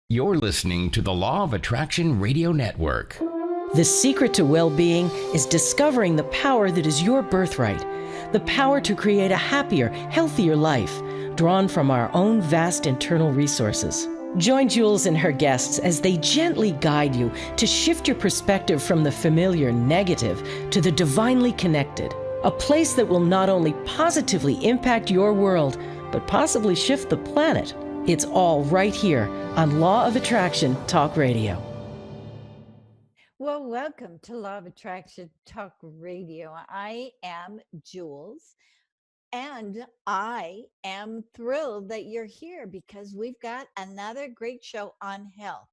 You're listening to the Law of Attraction Radio Network. The secret to well-being is discovering the power that is your birthright, the power to create a happier, healthier life, drawn from our own vast internal resources. Join Jules and her guests as they gently guide you to shift your perspective from the familiar negative to the divinely connected, a place that will not only positively impact your world, but possibly shift the planet. It's all right here on Law of Attraction Talk Radio. Well, welcome to Law of Attraction Talk Radio. I am Jules, and I am thrilled that you're here because we've got another great show on health.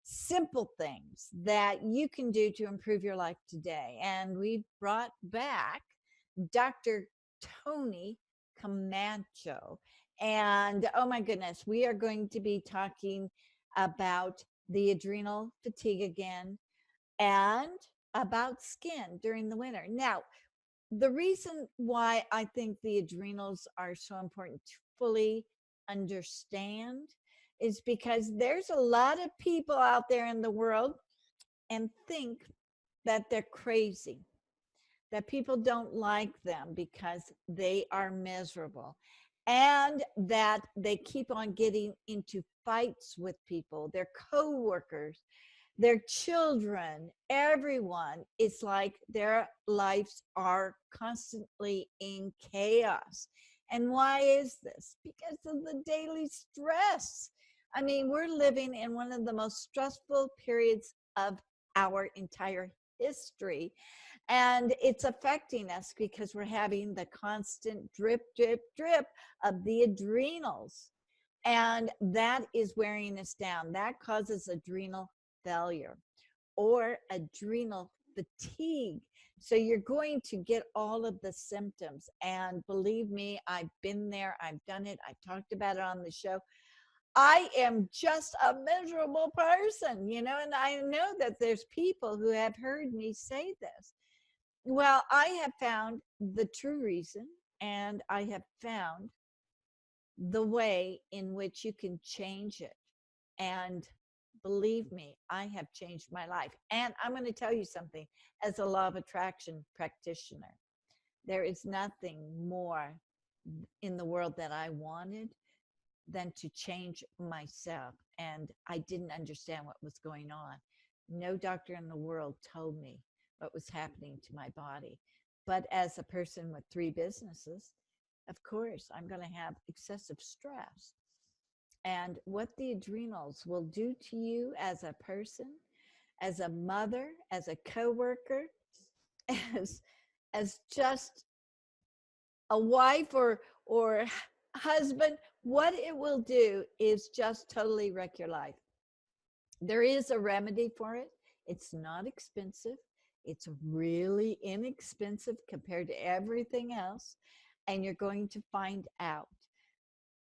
Simple things that you can do to improve your life today. And we've brought back Dr. Toni Camacho. And oh my goodness, we are going to be talking about the adrenal fatigue again and about skin during the winter. Now, the reason why I think the adrenals are so important to fully understand is because there's a lot of people out there in the world and think that they're crazy, that people don't like them because they are miserable, and that they keep on getting into fights with people, their co-workers, their children, everyone. It's like their lives are constantly in chaos. And why is this? Because of the daily stress. I mean, we're living in one of the most stressful periods of our entire history. And it's affecting us because we're having the constant drip, drip, drip of the adrenals. And that is wearing us down. That causes adrenal failure or adrenal fatigue. So you're going to get all of the symptoms. And believe me, I've been there. I've done it. I've talked about it on the show. I am just a miserable person, you know, and I know that there's people who have heard me say this. Well, I have found the true reason, and I have found the way in which you can change it. And believe me, I have changed my life. And I'm going to tell you something, as a law of attraction practitioner, there is nothing more in the world that I wanted than to change myself. And I didn't understand what was going on. No doctor in the world told me what was happening to my body. But as a person with 3 businesses, of course, I'm going to have excessive stress. And what the adrenals will do to you as a person, as a mother, as a coworker, as just a wife or husband, what it will do is just totally wreck your life. There is a remedy for it. It's not expensive. It's really inexpensive compared to everything else. And you're going to find out.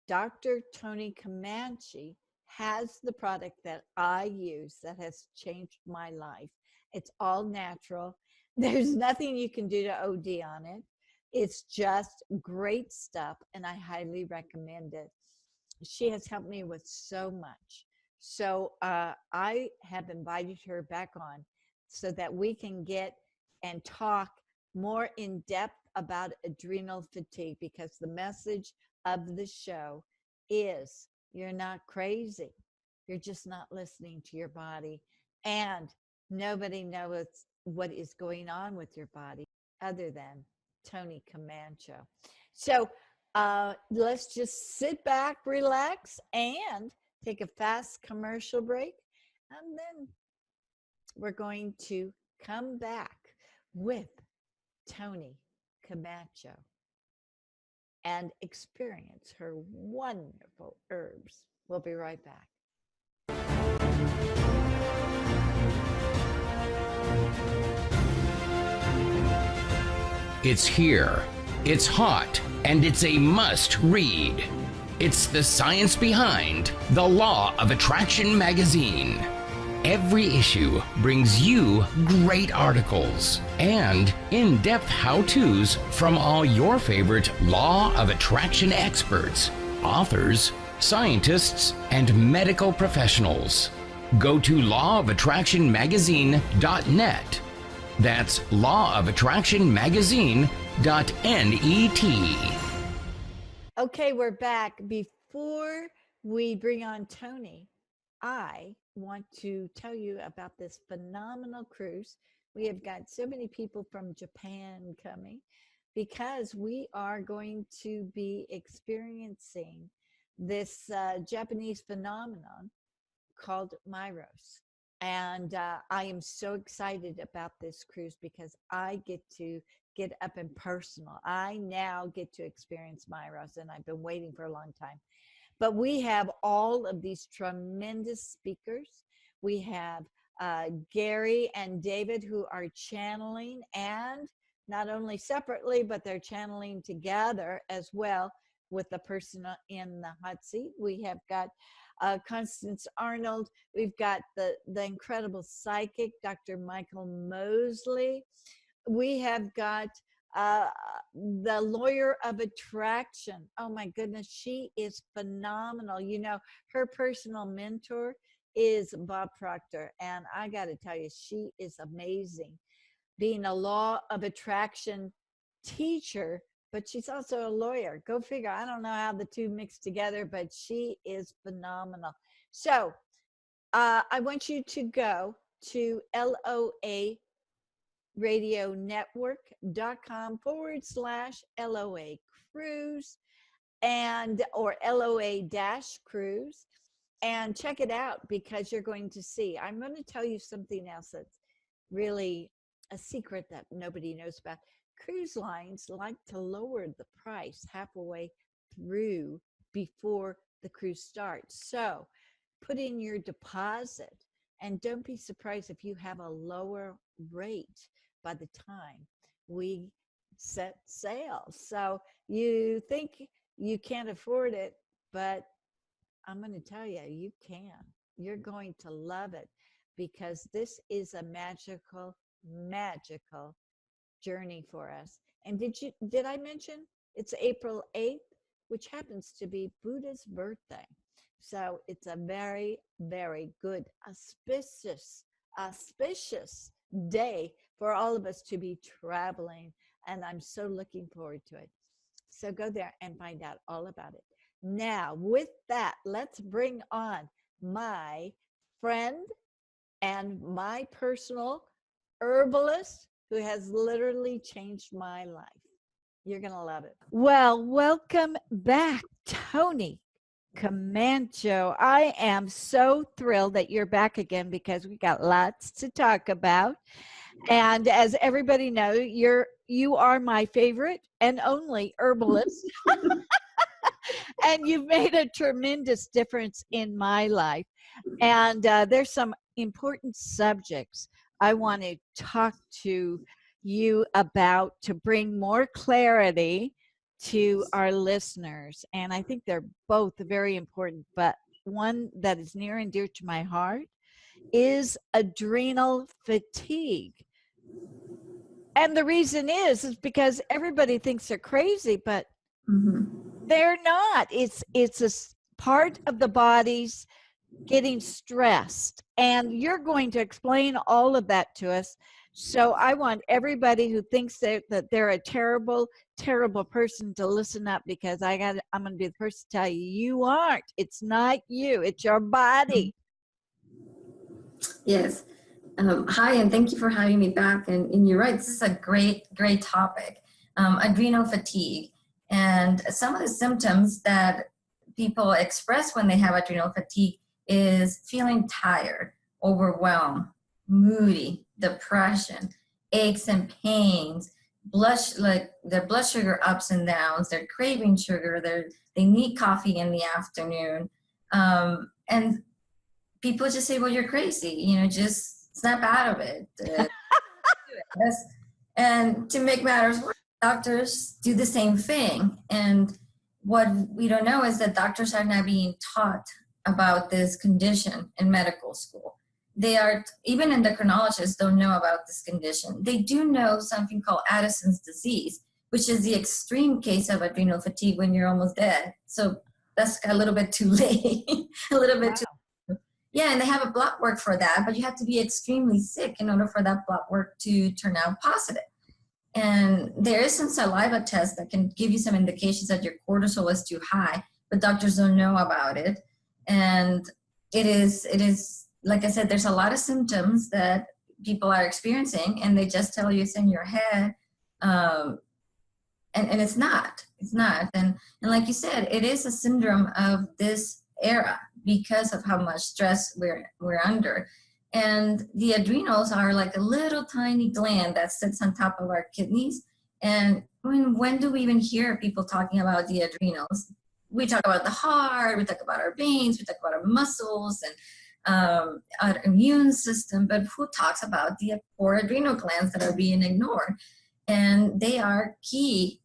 Dr. Toni Camacho has the product that I use that has changed my life. It's all natural. There's nothing you can do to OD on it. It's just great stuff, and I highly recommend it. She has helped me with so much. So I have invited her back on so that we can get and talk more in depth about adrenal fatigue, because the message of the show is you're not crazy. You're just not listening to your body. And nobody knows what is going on with your body other than Toni Camacho. So let's just sit back, relax, and take a fast commercial break. And then we're going to come back with Toni Camacho and experience her wonderful herbs. We'll be right back. It's here, it's hot, and it's a must read. It's the science behind the Law of Attraction magazine. Every issue brings you great articles and in-depth how-tos from all your favorite Law of Attraction experts, authors, scientists, and medical professionals. Go to lawofattractionmagazine.net. That's lawofattractionmagazine.net. Okay, we're back. Before we bring on Toni, I want to tell you about this phenomenal cruise. We have got so many people from Japan coming because we are going to be experiencing this Japanese phenomenon called Myros. And I am so excited about this cruise because I get to get up and personal. I now get to experience Myros, and I've been waiting for a long time. But we have all of these tremendous speakers. We have Gary and David who are channeling, and not only separately, but they're channeling together as well with the person in the hot seat. We have got Constance Arnold. We've got the incredible psychic, Dr. Michael Mosley. We have got the lawyer of attraction. Oh my goodness, she is phenomenal. You know, her personal mentor is Bob Proctor, and I got to tell you, she is amazing. Being a law of attraction teacher, but she's also a lawyer. Go figure. I don't know how the two mix together, but she is phenomenal. So I want you to go to LOAradionetwork.com/LOA cruise or LOA-cruise and check it out, because you're going to see. I'm going to tell you something else that's really a secret that nobody knows about. Cruise lines like to lower the price halfway through before the cruise starts. So put in your deposit, and don't be surprised if you have a lower rate by the time we set sail. So you think you can't afford it, but I'm going to tell you, you can. You're going to love it, because this is a magical, magical journey for us. And did I mention it's April 8th, which happens to be Buddha's birthday. So it's a very, very good, auspicious day for all of us to be traveling. And I'm so looking forward to it. So go there and find out all about it. Now, with that, let's bring on my friend and my personal herbalist who has literally changed my life. You're going to love it. Well, welcome back, Toni Camacho. I am so thrilled that you're back again, because we got lots to talk about. And as everybody knows, you are my favorite and only herbalist. And you've made a tremendous difference in my life. And there's some important subjects I want to talk to you about to bring more clarity to our listeners. And I think they're both very important, but one that is near and dear to my heart is adrenal fatigue. And the reason is because everybody thinks they're crazy, but they're not. It's a part of the body's getting stressed. And you're going to explain all of that to us. So I want everybody who thinks that they're a terrible, terrible person to listen up, because I'm going to be the person to tell you, you aren't. It's not you. It's your body. Yes. Hi, and thank you for having me back. And you're right, this is a great topic, adrenal fatigue. And some of the symptoms that people express when they have adrenal fatigue is feeling tired, overwhelmed, moody, depression, aches and pains, their blood sugar ups and downs, they're craving sugar, they need coffee in the afternoon. And people just say, well, you're crazy, just snap out of it. And to make matters worse, doctors do the same thing. And what we don't know is that doctors are not being taught about this condition in medical school. They are, even endocrinologists don't know about this condition. They do know something called Addison's disease, which is the extreme case of adrenal fatigue when you're almost dead. So that's a little bit too late. A little bit Wow. too. Yeah, and they have a blood work for that, but you have to be extremely sick in order for that blood work to turn out positive. And there is some saliva test that can give you some indications that your cortisol is too high, but doctors don't know about it. And it is like I said, there's a lot of symptoms that people are experiencing, and they just tell you it's in your head, and it's not. It's not. And like you said, it is a syndrome of this era because of how much stress we're under. And the adrenals are like a little tiny gland that sits on top of our kidneys. And when do we even hear people talking about the adrenals? We talk about the heart, we talk about our veins, we talk about our muscles and our immune system, but who talks about the four adrenal glands that are being ignored? And they are key.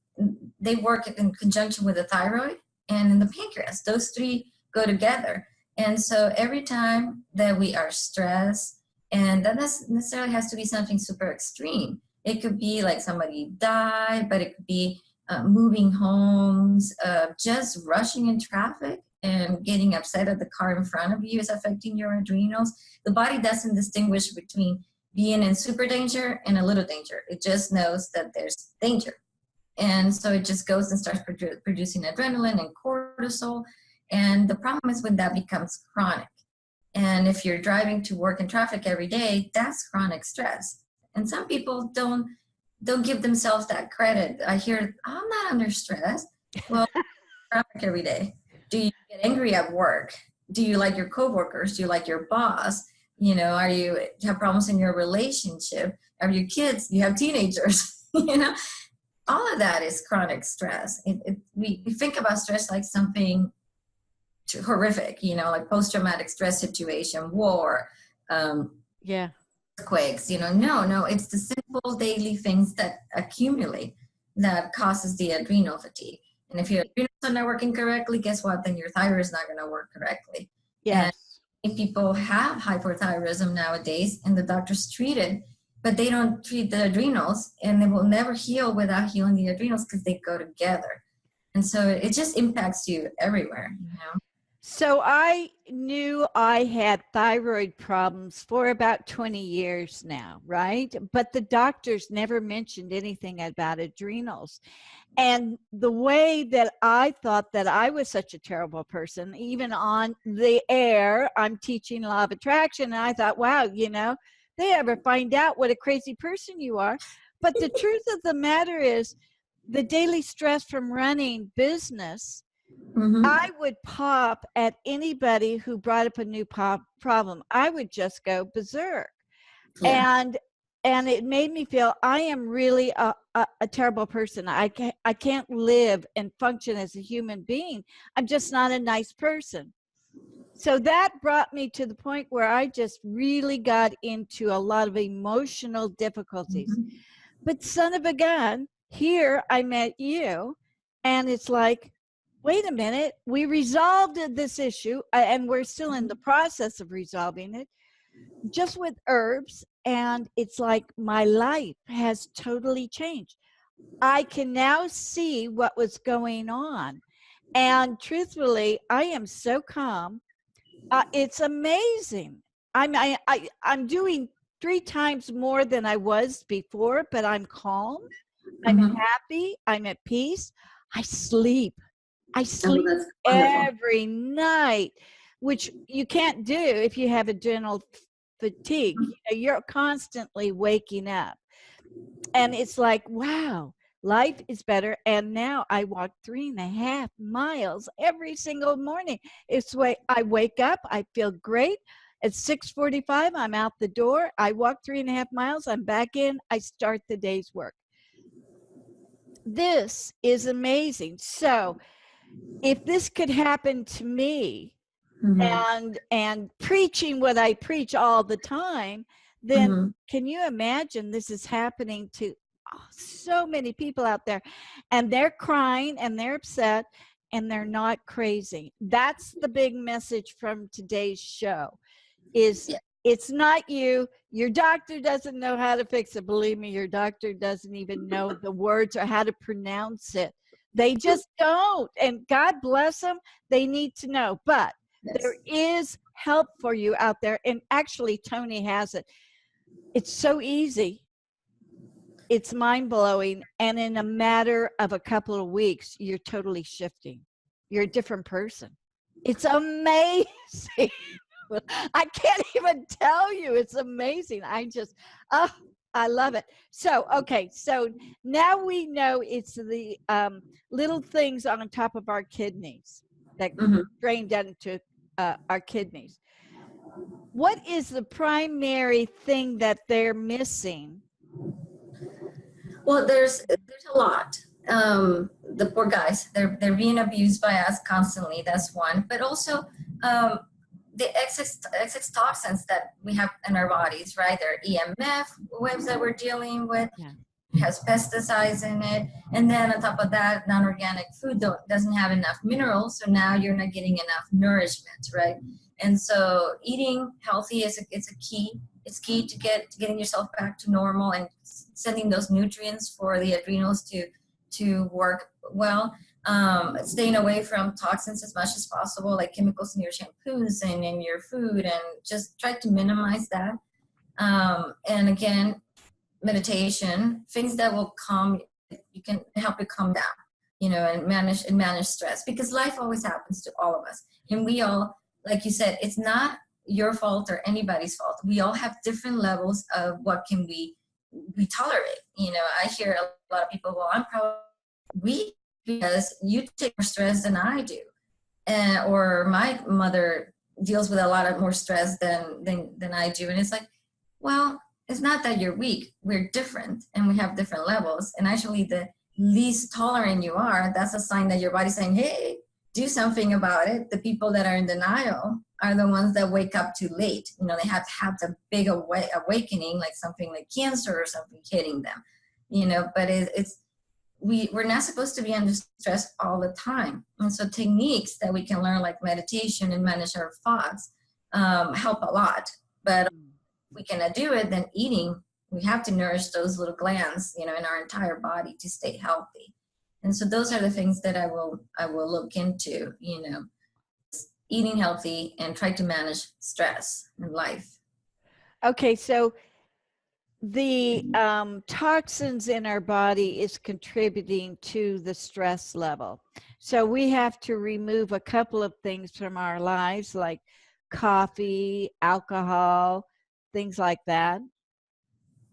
They work in conjunction with the thyroid and in the pancreas. Those three go together. And so every time that we are stressed, and that doesn't necessarily has to be something super extreme. It could be like somebody died, but it could be moving homes, just rushing in traffic and getting upset at the car in front of you is affecting your adrenals. The body doesn't distinguish between being in super danger and a little danger. It just knows that there's danger. And so it just goes and starts producing adrenaline and cortisol. And the problem is when that becomes chronic. And if you're driving to work in traffic every day, that's chronic stress. And some people don't give themselves that credit. I hear, I'm not under stress. Well, traffic every day. Do you get angry at work? Do you like your coworkers? Do you like your boss? You know, have problems in your relationship? Have your kids? You have teenagers? You know, all of that is chronic stress. We think about stress like something horrific, you know, like post-traumatic stress situation, war, earthquakes, you know. No, it's the simple daily things that accumulate that causes the adrenal fatigue. And if your adrenals are not working correctly, guess what? Then your thyroid is not going to work correctly. Yes. And people have hypothyroidism nowadays, and the doctors treat it, but they don't treat the adrenals, and they will never heal without healing the adrenals because they go together. And so it just impacts you everywhere, you know. So I knew I had thyroid problems for about 20 years now, right? But the doctors never mentioned anything about adrenals. And the way that I thought that I was such a terrible person, even on the air, I'm teaching law of attraction, and I thought, wow, you know, they ever find out what a crazy person you are. But the truth of the matter is the daily stress from running business, I would pop at anybody who brought up a new problem. I would just go berserk. Yeah. And it made me feel I am really a terrible person. I can't live and function as a human being. I'm just not a nice person. So that brought me to the point where I just really got into a lot of emotional difficulties. But son of a gun, here I met you, and it's like, wait a minute, we resolved this issue, and we're still in the process of resolving it, just with herbs, and it's like my life has totally changed. I can now see what was going on, and truthfully, I am so calm. It's amazing. I'm doing 3 times more than I was before, but I'm calm. I'm happy. I'm at peace. I sleep every night, which you can't do if you have adrenal fatigue. You know, you're constantly waking up. And it's like, wow, life is better. And now I walk 3.5 miles every single morning. It's way I wake up, I feel great. At 6:45, I'm out the door. I walk 3.5 miles. I'm back in. I start the day's work. This is amazing. So if this could happen to me, and preaching what I preach all the time, then can you imagine this is happening to so many people out there, and they're crying and they're upset and they're not crazy. That's the big message from today's show is it's not you. Your doctor doesn't know how to fix it. Believe me, your doctor doesn't even know the words or how to pronounce it. They just don't. And God bless them. They need to know. But there is help for you out there. And actually, Toni has it. It's so easy. It's mind-blowing. And in a matter of a couple of weeks, you're totally shifting. You're a different person. It's amazing. I can't even tell you. It's amazing. I love it. So, okay. So now we know it's the little things on top of our kidneys that drain down into our kidneys. What is the primary thing that they're missing? Well, there's a lot. The poor guys, they're being abused by us constantly. That's one. But also the excess toxins that we have in our bodies, right? There are EMF waves that we're dealing with. Yeah. It has pesticides in it. And then on top of that, non-organic food doesn't have enough minerals. So now you're not getting enough nourishment, right? And so eating healthy is a key. It's key to getting yourself back to normal and sending those nutrients for the adrenals to work well. Staying away from toxins as much as possible, like chemicals in your shampoos and in your food, and just try to minimize that. And again, meditation, things that will you can help you calm down, and manage stress, because life always happens to all of us. And we all, like you said, it's not your fault or anybody's fault. We all have different levels of what can we tolerate. I hear a lot of people, well, I'm probably weak because you take more stress than I do. Or my mother deals with a lot of more stress than I do. And it's like, well, it's not that you're weak. We're different and we have different levels. And actually the least tolerant you are, that's a sign that your body's saying, hey, do something about it. The people that are in denial are the ones that wake up too late. They have to have the big awakening, like something like cancer or something hitting them, but we're not supposed to be under stress all the time. And so techniques that we can learn, like meditation and manage our thoughts, help a lot. But if we cannot do it, then eating, we have to nourish those little glands, in our entire body to stay healthy. And so those are the things that I will look into, eating healthy and try to manage stress in life. Okay, so the toxins in our body is contributing to the stress level. So we have to remove a couple of things from our lives, like coffee, alcohol, things like that.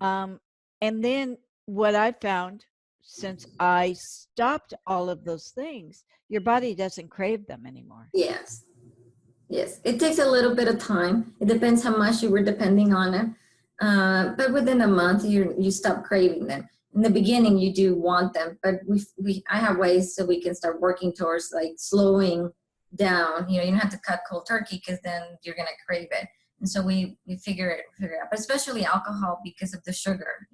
And then what I found, since I stopped all of those things, your body doesn't crave them anymore. Yes. It takes a little bit of time. It depends how much you were depending on it. But within a month, you stop craving them. In the beginning, you do want them, but I have ways so we can start working towards like slowing down. You don't have to cut cold turkey, because then you're gonna crave it. And so we figure it out. But especially alcohol, because of the sugar.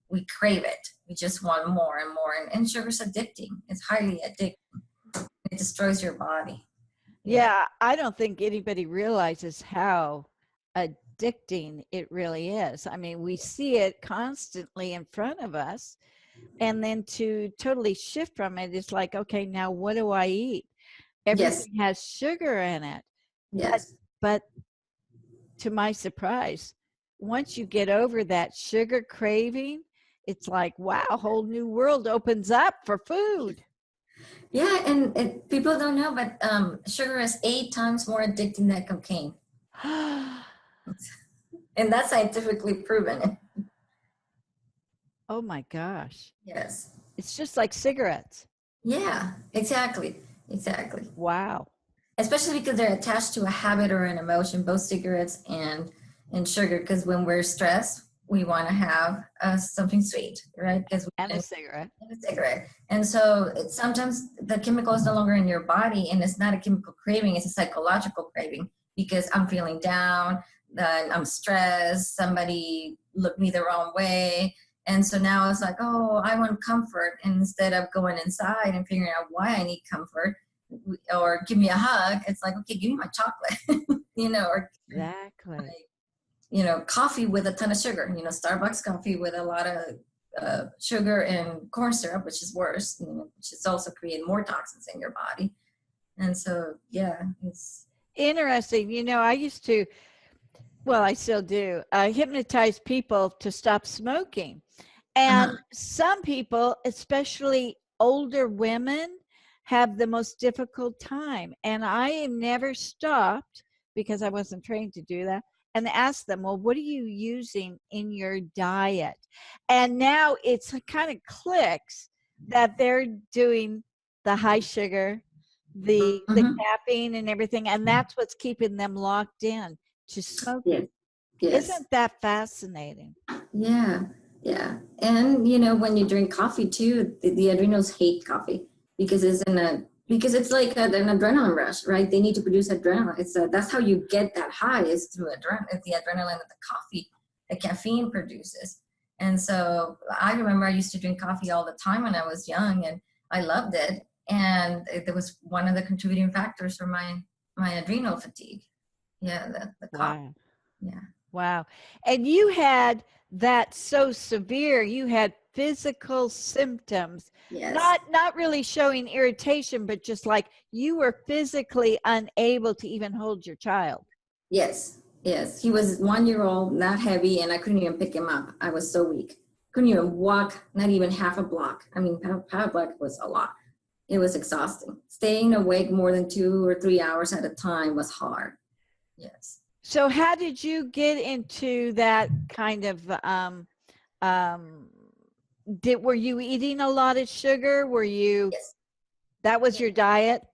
We crave it. We just want more and more. And sugar's addicting. It's highly addicting. It destroys your body. Yeah, I don't think anybody realizes how addicting it really is. I mean, we see it constantly in front of us, and then to totally shift from it, it's like, okay, now what do I eat? Everything has sugar in it. Yes. But to my surprise, once you get over that sugar craving, it's like, wow, a whole new world opens up for food. Yeah, and people don't know, but sugar is 8 times more addicting than cocaine. And that's scientifically proven. Oh my gosh. Yes. It's just like cigarettes. Yeah, exactly. Wow. Especially because they're attached to a habit or an emotion, both cigarettes and sugar, because when we're stressed, we want to have something sweet, right? And a cigarette. And so sometimes the chemical is no longer in your body, and it's not a chemical craving, it's a psychological craving, because I'm feeling down, I'm stressed, somebody looked me the wrong way. And so now it's like, oh, I want comfort. And instead of going inside and figuring out why I need comfort, or give me a hug, it's like, okay, give me my chocolate, or exactly. Coffee with a ton of sugar, Starbucks coffee with a lot of sugar and corn syrup, which is worse, which is also creating more toxins in your body. And so, yeah, it's Interesting. You know, I used to, well, I still do, hypnotize people to stop smoking. And some people, especially older women, have the most difficult time. And I never stopped because I wasn't trained to do that and asked them, well, what are you using in your diet? And now it's kind of clicks that they're doing the high sugar, the caffeine and everything, and that's what's keeping them locked in to smoking. Yes. Isn't that fascinating? Yeah, yeah. And when you drink coffee too, the adrenals hate coffee because it's like an adrenaline rush, right? They need to produce adrenaline. That's how you get that high, is through the adrenaline that the coffee, the caffeine produces. And so I remember I used to drink coffee all the time when I was young, and I loved it. And it was one of the contributing factors for my adrenal fatigue. Yeah, the coffee. Wow. Yeah. Wow. And you had that so severe, you had physical symptoms, Yes. not really showing irritation, but just like you were physically unable to even hold your child. Yes. He was 1 year old, not heavy, and I couldn't even pick him up. I was so weak. Couldn't even walk, not even half a block. I mean, half a block was a lot. It was exhausting. Staying awake more than 2 or 3 hours at a time was hard. Yes. So how did you get into that kind of, were you eating a lot of sugar? Were you, Yes. that was your diet?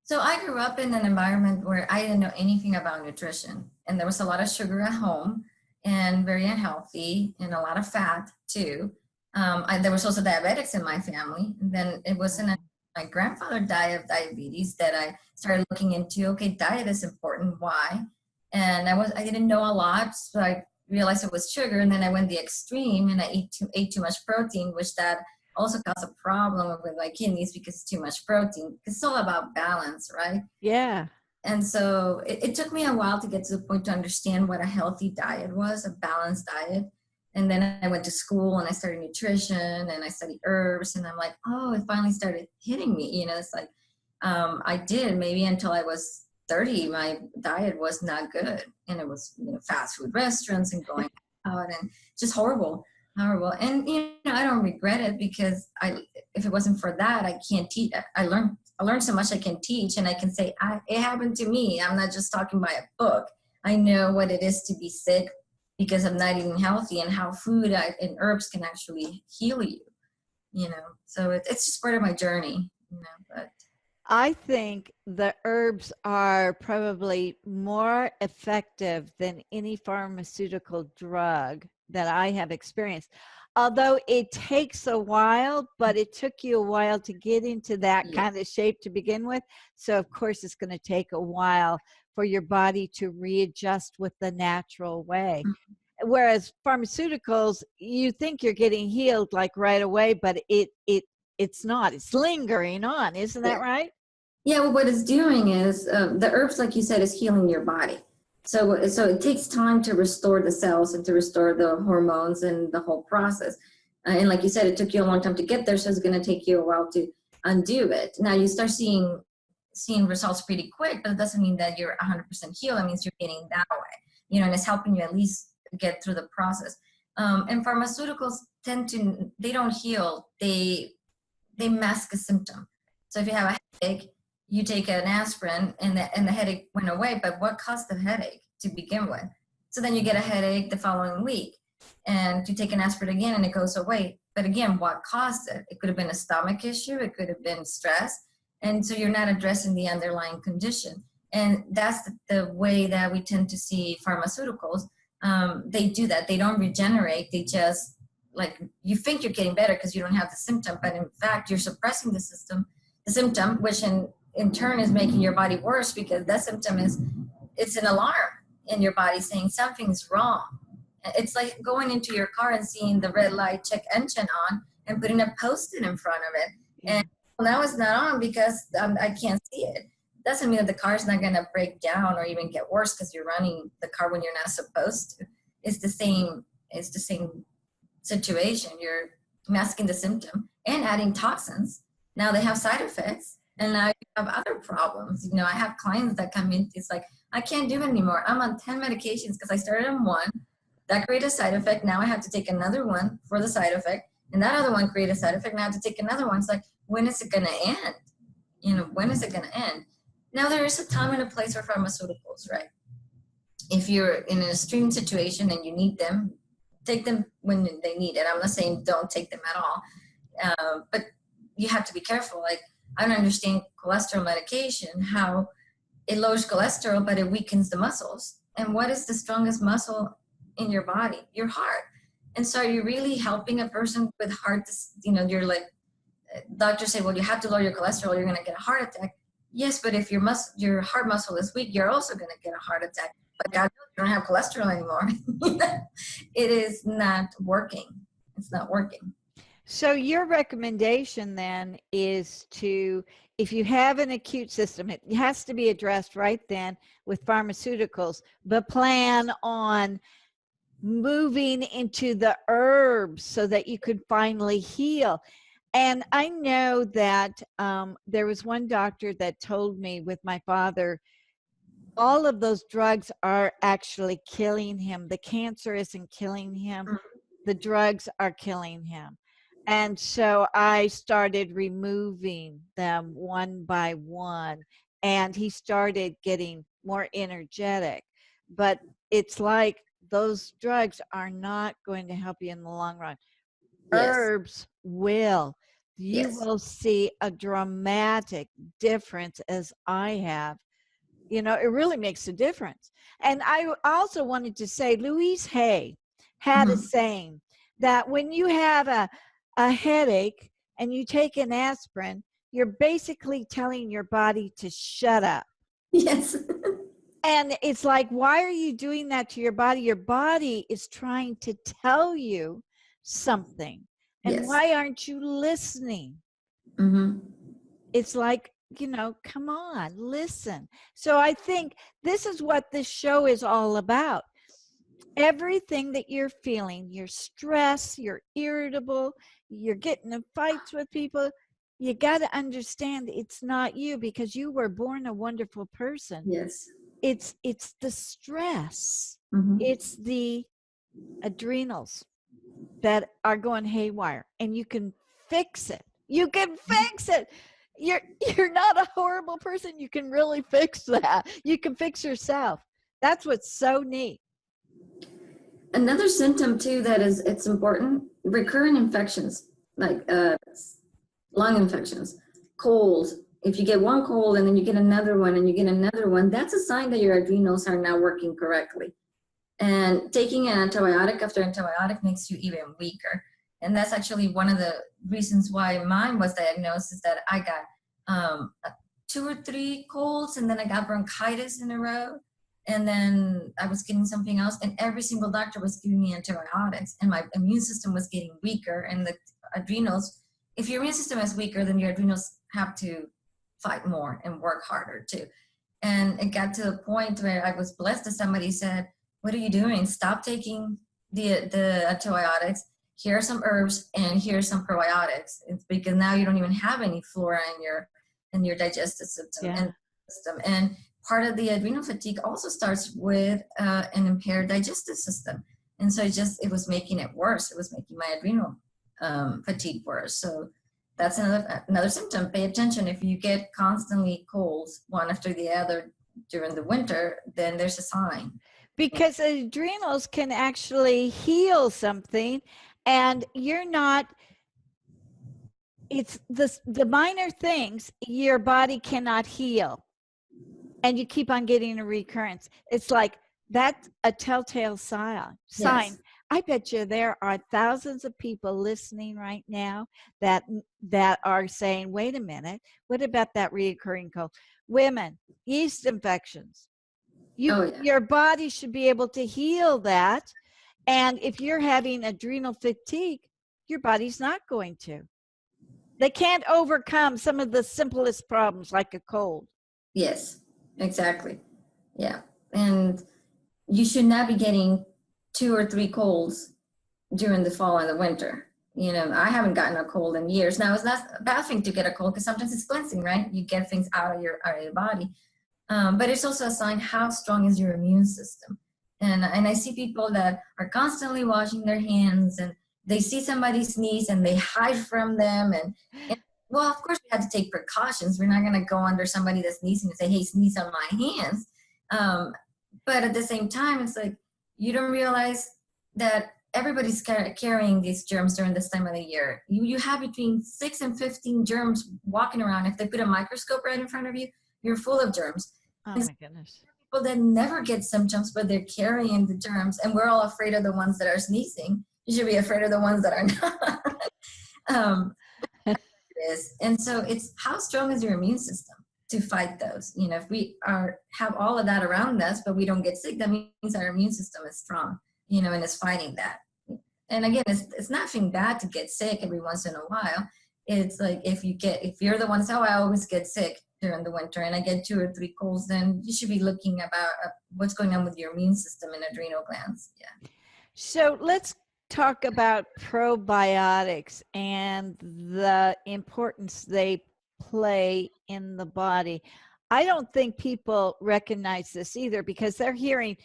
So I grew up in an environment where I didn't know anything about nutrition, and there was a lot of sugar at home and very unhealthy and a lot of fat too. There was also diabetics in my family. And then it wasn't my grandfather died of diabetes that I started looking into, okay, diet is important. Why? And I didn't know a lot, so I realized it was sugar, and then I went the extreme and I ate too much protein, which that also caused a problem with my kidneys because it's too much protein. It's all about balance, right? Yeah. And so it took me a while to get to the point to understand what a healthy diet was, a balanced diet. And then I went to school and I studied nutrition and I studied herbs, and I'm like, oh, it finally started hitting me. It's like I did maybe until I was 30, my diet was not good, and it was fast food restaurants and going out and just horrible. And I don't regret it, because if it wasn't for that, I can't teach. I learned so much I can teach, and I can say it happened to me. I'm not just talking by a book. I know what it is to be sick because I'm not eating healthy, and how food and herbs can actually heal you. So it's just part of my journey. But I think the herbs are probably more effective than any pharmaceutical drug that I have experienced. Although it takes a while, but it took you a while to get into that kind of shape to begin with. So of course it's going to take a while for your body to readjust with the natural way. Whereas pharmaceuticals, you think you're getting healed like right away, but it's not. It's lingering on. Isn't that right? Yeah, well, what it's doing is the herbs, like you said, is healing your body. So it takes time to restore the cells and to restore the hormones and the whole process. And like you said, it took you a long time to get there, so it's going to take you a while to undo it. Now you start seeing results pretty quick, but it doesn't mean that you're 100% healed. It means you're getting that way, and it's helping you at least get through the process. And pharmaceuticals they don't heal, they mask a symptom. So if you have a headache, you take an aspirin and the headache went away, but what caused the headache to begin with? So then you get a headache the following week, and you take an aspirin again and it goes away. But again, what caused it? It could have been a stomach issue, it could have been stress, and so you're not addressing the underlying condition. And that's the way that we tend to see pharmaceuticals. They do that. They don't regenerate. They just, like, you think you're getting better because you don't have the symptom, but in fact, you're suppressing the symptom, which in turn is making your body worse, because that symptom it's an alarm in your body saying something's wrong. It's like going into your car and seeing the red light, check engine on, and putting a Post-it in front of it. And now it's not on because I can't see it. Doesn't mean that the car's not going to break down or even get worse because you're running the car when you're not supposed to. It's the same situation. masking the symptom and adding toxins. Now they have side effects, and now you have other problems. You know, I have clients that come in, it's like, I can't do it anymore. I'm on 10 medications because I started on one. That created a side effect. Now I have to take another one for the side effect. And that other one created a side effect. Now I have to take another one. It's like, when is it going to end? You know, when is it going to end? Now there is a time and a place for pharmaceuticals, right? If you're in an extreme situation and you need them, take them when they need it. I'm not saying don't take them at all. But you have to be careful. Like, I don't understand cholesterol medication, how it lowers cholesterol, but it weakens the muscles. And what is the strongest muscle in your body? Your heart. And so are you really helping a person with heart, you know, you're like, doctors say, well, you have to lower your cholesterol, you're going to get a heart attack. Yes, but if your heart muscle is weak, you're also going to get a heart attack. But God, you don't have cholesterol anymore. It is not working. It's not working. So your recommendation then is to, if you have an acute system, it has to be addressed right then with pharmaceuticals, but plan on moving into the herbs so that you could finally heal. And I know that there was one doctor that told me with my father, all of those drugs are actually killing him. The cancer isn't killing him. The drugs are killing him. And so I started removing them one by one, and he started getting more energetic. But it's like those drugs are not going to help you in the long run. Yes. Herbs will. You Yes. will see a dramatic difference, as I have. You know, it really makes a difference. And I also wanted to say, Louise Hay had a saying that when you have a headache and you take an aspirin, you're basically telling your body to shut up. Yes. And it's like, why are you doing that to your body? Your body is trying to tell you something. And Yes. why aren't you listening? It's like, you know, come on, listen. So I think this is what this show is all about. Everything that you're feeling, your stress, you're irritable, you're getting in fights with people, you got to understand it's not you, because you were born a wonderful person. Yes. It's the stress. It's the adrenals that are going haywire, and you can fix it. You can fix it. You're not a horrible person. You can really fix that. You can fix yourself. That's what's so neat. Another symptom too that is, it's important, recurrent infections, like lung infections, colds. If you get one cold and then you get another one and you get another one, that's a sign that your adrenals are not working correctly. And taking an antibiotic after antibiotic makes you even weaker. And that's actually one of the reasons why mine was diagnosed, is that I got 2 or 3 colds, and then I got bronchitis in a row. And then I was getting something else, and every single doctor was giving me antibiotics, and my immune system was getting weaker. And the adrenals, if your immune system is weaker, then your adrenals have to fight more and work harder too. And it got to a point where I was blessed that somebody said, what are you doing? Stop taking the antibiotics. Here are some herbs, and here's some probiotics. It's because now you don't even have any flora in your digestive system. And part of the adrenal fatigue also starts with an impaired digestive system. And so it was making it worse. It was making my adrenal fatigue worse. So that's another symptom. Pay attention. If you get constantly colds, one after the other during the winter, then there's a sign. Because adrenals can actually heal something, and you're not, it's the minor things your body cannot heal, and you keep on getting a recurrence. It's like, that's a telltale sign. Yes. I bet you there are thousands of people listening right now that are saying, wait a minute, what about that reoccurring cold? Women, yeast infections. Your body should be able to heal that. And if you're having adrenal fatigue, your body's not going to. They can't overcome some of the simplest problems like a cold. Yes, exactly. Yeah. And you should not be getting 2 or 3 colds during the fall and the winter. I haven't gotten a cold in years. Now, it's not a bad thing to get a cold because sometimes it's cleansing, right? You get things out of your body. But it's also a sign how strong is your immune system. And I see people that are constantly washing their hands, and they see somebody sneeze and they hide from them. And well, of course, we have to take precautions. We're not going to go under somebody that's sneezing and say, hey, sneeze on my hands. But at the same time, it's like you don't realize that everybody's carrying these germs during this time of the year. You have between 6 and 15 germs walking around. If they put a microscope right in front of you, you're full of germs. Oh my goodness. People that never get symptoms, but they're carrying the germs, and we're all afraid of the ones that are sneezing. You should be afraid of the ones that are not. And so it's how strong is your immune system to fight those. If we have all of that around us, but we don't get sick, that means our immune system is strong, and is fighting that. And again, it's nothing bad to get sick every once in a while. It's like if you're the one that says, oh, I always get sick during the winter and I get 2 or 3 colds, then you should be looking about what's going on with your immune system and adrenal glands. Yeah. So let's talk about probiotics and the importance they play in the body. I don't think people recognize this either because they're hearing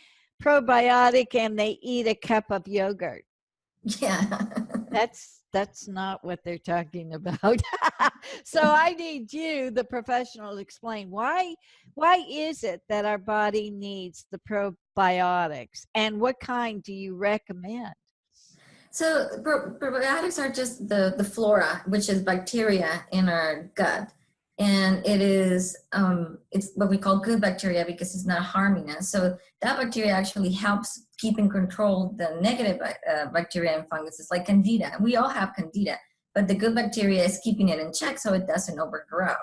probiotic and they eat a cup of yogurt. Yeah. That's not what they're talking about. So I need you, the professional, to explain why is it that our body needs the probiotics, and what kind do you recommend? So probiotics are just the flora, which is bacteria in our gut. And it is, it's what we call good bacteria because it's not harming us. So that bacteria actually helps keep in control the negative bacteria and funguses like Candida. We all have Candida, but the good bacteria is keeping it in check so it doesn't overgrow.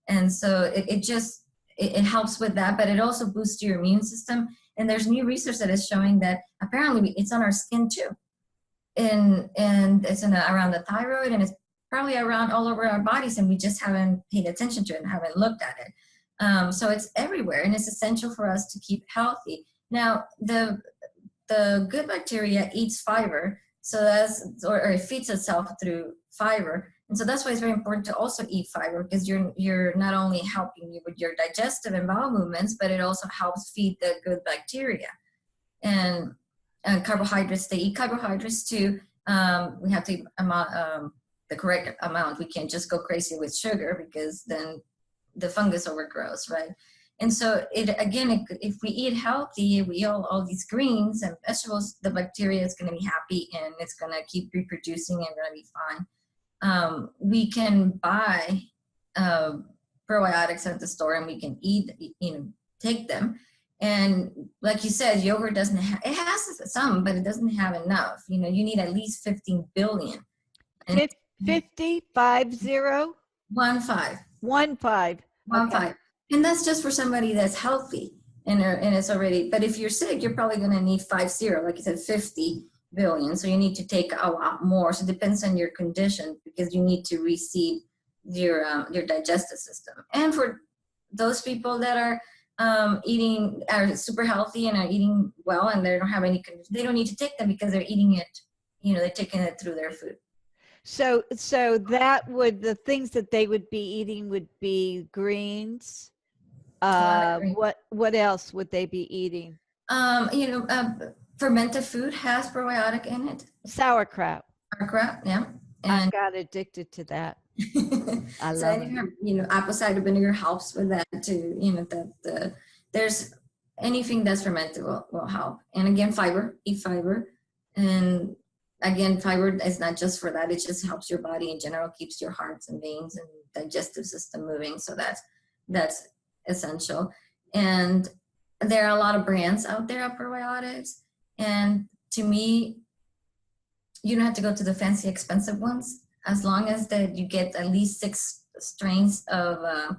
And so it helps with that, but it also boosts your immune system. And there's new research that is showing that apparently it's on our skin too. And it's around the thyroid, and it's probably around all over our bodies, and we just haven't paid attention to it and haven't looked at it. So it's everywhere, and it's essential for us to keep healthy. Now, the good bacteria eats fiber, so or it feeds itself through fiber, and so that's why it's very important to also eat fiber, because you're not only helping you with your digestive and bowel movements, but it also helps feed the good bacteria. And carbohydrates, they eat carbohydrates too. We have to eat the correct amount. We can't just go crazy with sugar because then the fungus overgrows, right? And so if we eat healthy, we eat all these greens and vegetables, the bacteria is going to be happy and it's going to keep reproducing and going to be fine. We can buy probiotics at the store and we can take them. And like you said, yogurt doesn't have, it has some, but it doesn't have enough. You need at least 15 billion. 50, 50? 15. Okay. And that's just for somebody that's healthy and it's already, but if you're sick, you're probably going to need 50, like you said, 50 billion. So you need to take a lot more. So it depends on your condition because you need to reseed your digestive system. And for those people that are super healthy and are eating well and they don't have any, they don't need to take them because they're eating it, they're taking it through their food. So the things that they would be eating would be greens. What else would they be eating? Fermented food has probiotic in it. Sauerkraut. Yeah. And I got addicted to that. I love it. Apple cider vinegar helps with that too. There's anything that's fermented will help. And again, eat fiber. And again, fiber is not just for that. It just helps your body in general, keeps your hearts and veins and digestive system moving. So that's essential. And there are a lot of brands out there of probiotics. And to me, you don't have to go to the fancy, expensive ones. As long as that you get at least 6 strains of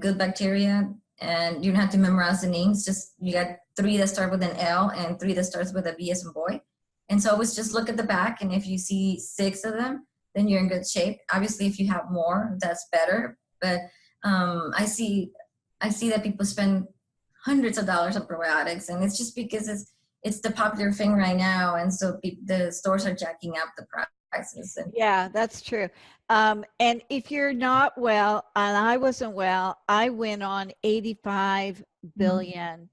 good bacteria, and you don't have to memorize the names. Just you got 3 that start with an L and 3 that starts with a B as in boy. And so always just look at the back, and if you see 6 of them, then you're in good shape. Obviously, if you have more, that's better. But I see that people spend hundreds of dollars on probiotics, and it's just because it's the popular thing right now, and so the stores are jacking up the price. sacrifices. And Yeah, that's true. And if you're not well, and I wasn't well, I went on 85 billion.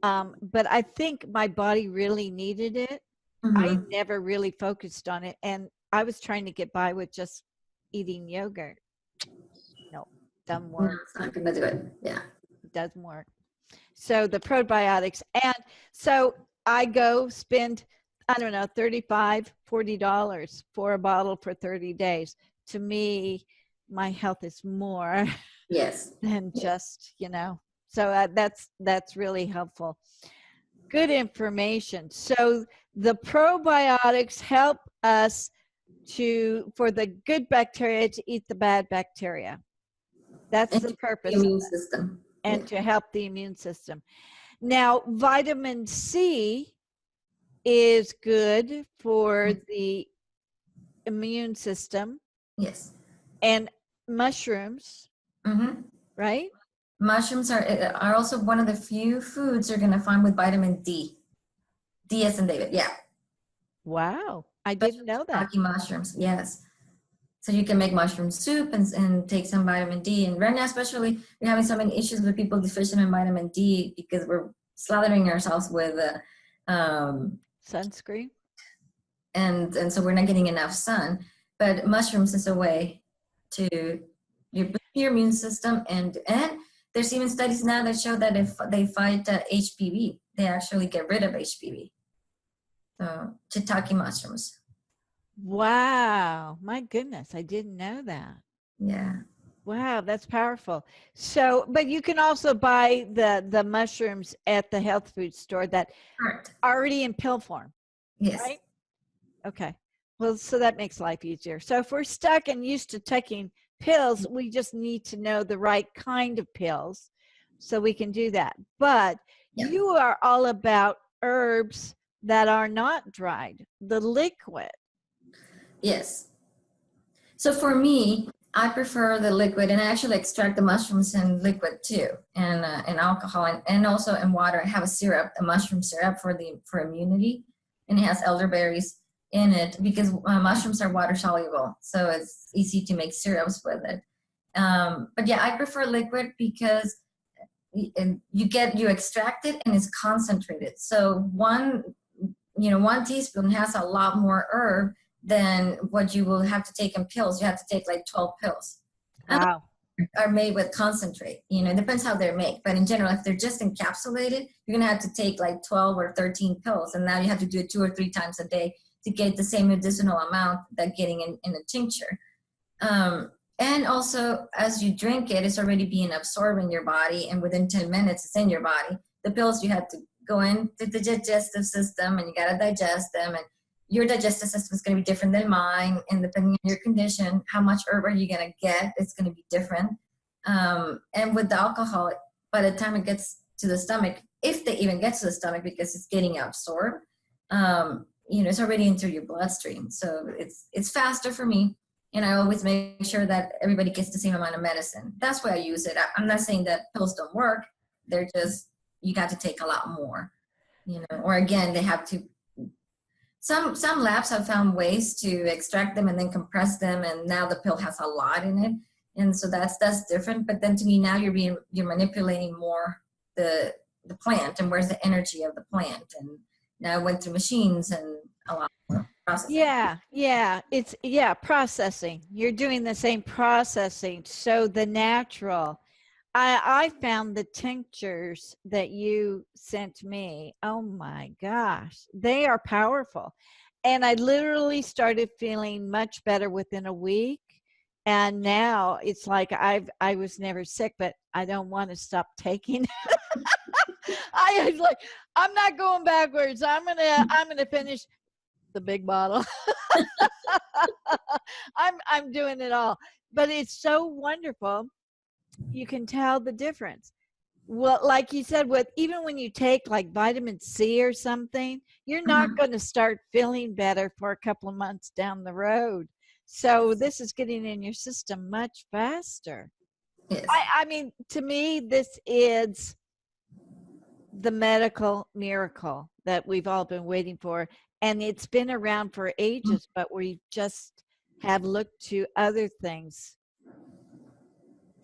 But I think my body really needed it. I Mhm. never really focused on it. And I was trying to get by with just eating yogurt. No, doesn't No, work. it's not gonna do it. Yeah. Doesn't work. So the probiotics. And so I go spend, I don't know, $35, $40 for a bottle for 30 days. To me, my health is more Yes. than Yes. just, so that's really helpful. Good information. So the probiotics help us for the good bacteria to eat the bad bacteria. That's And the to the purpose of immune it, system. Yeah. and to help the immune system. Now, vitamin C is good for the immune system, Yes. and mushrooms, Mm-hmm. right? Mushrooms are also one of the few foods you're gonna find with vitamin D. D as in David. Yeah. Wow, I didn't Especially know that. shiitake mushrooms. Yes. So you can make mushroom soup and take some vitamin D. And right now, especially, we're having so many issues with people deficient in vitamin D because we're slathering ourselves with, Sunscreen. and so we're not getting enough sun. But mushrooms is a way to boost your immune system, and there's even studies now that show that if they fight HPV, they actually get rid of HPV. So shiitake mushrooms. Wow, my goodness, I didn't know that. Yeah. Wow, that's powerful. So, but you can also buy the mushrooms at the health food store that Correct. already in pill form, Yes. right? Okay. Well, so that makes life easier. So if we're stuck and used to taking pills, we just need to know the right kind of pills so we can do that. But Yeah. you are all about herbs that are not dried, the liquid. Yes. So for me, I prefer the liquid, and I actually extract the mushrooms in liquid too, and alcohol, and also in water. I have a syrup, a mushroom syrup for immunity, and it has elderberries in it because mushrooms are water soluble, so it's easy to make syrups with it. But yeah, I prefer liquid because you extract it and it's concentrated. So one teaspoon has a lot more herb than what you will have to take in pills. You have to take like 12 pills. Wow. Are made with concentrate. It depends how they're made. But in general, if they're just encapsulated, you're going to have to take like 12 or 13 pills. And now you have to do it 2 or 3 times a day to get the same medicinal amount that getting in a tincture. And also, as you drink it, it's already being absorbed in your body. And within 10 minutes, it's in your body. The pills, you have to go into the digestive system and you got to digest them. And your digestive system is going to be different than mine. And depending on your condition, how much herb are you going to get? It's going to be different. And with the alcohol, by the time it gets to the stomach, if they even get to the stomach because it's getting absorbed, it's already into your bloodstream. So it's faster for me. And I always make sure that everybody gets the same amount of medicine. That's why I use it. I'm not saying that pills don't work. They're just, you got to take a lot more, or again, they have to, some labs have found ways to extract them and then compress them. And now the pill has a lot in it. And so that's different. But then to me, now you're manipulating more the plant and where's the energy of the plant. And now I went through machines and a lot more processing. It's processing. You're doing the same processing. So the natural, I found the tinctures that you sent me. Oh my gosh, they are powerful. And I literally started feeling much better within a week. And now it's like I was never sick, but I don't want to stop taking it. I was like, I'm not going backwards. I'm gonna finish the big bottle. I'm doing it all. But it's so wonderful. You can tell the difference. Well, like you said, even when you take like vitamin C or something, you're not going to start feeling better for a couple of months down the road. So this is getting in your system much faster. Yes. I mean, to me, this is the medical miracle that we've all been waiting for. And it's been around for ages, but we just have looked to other things,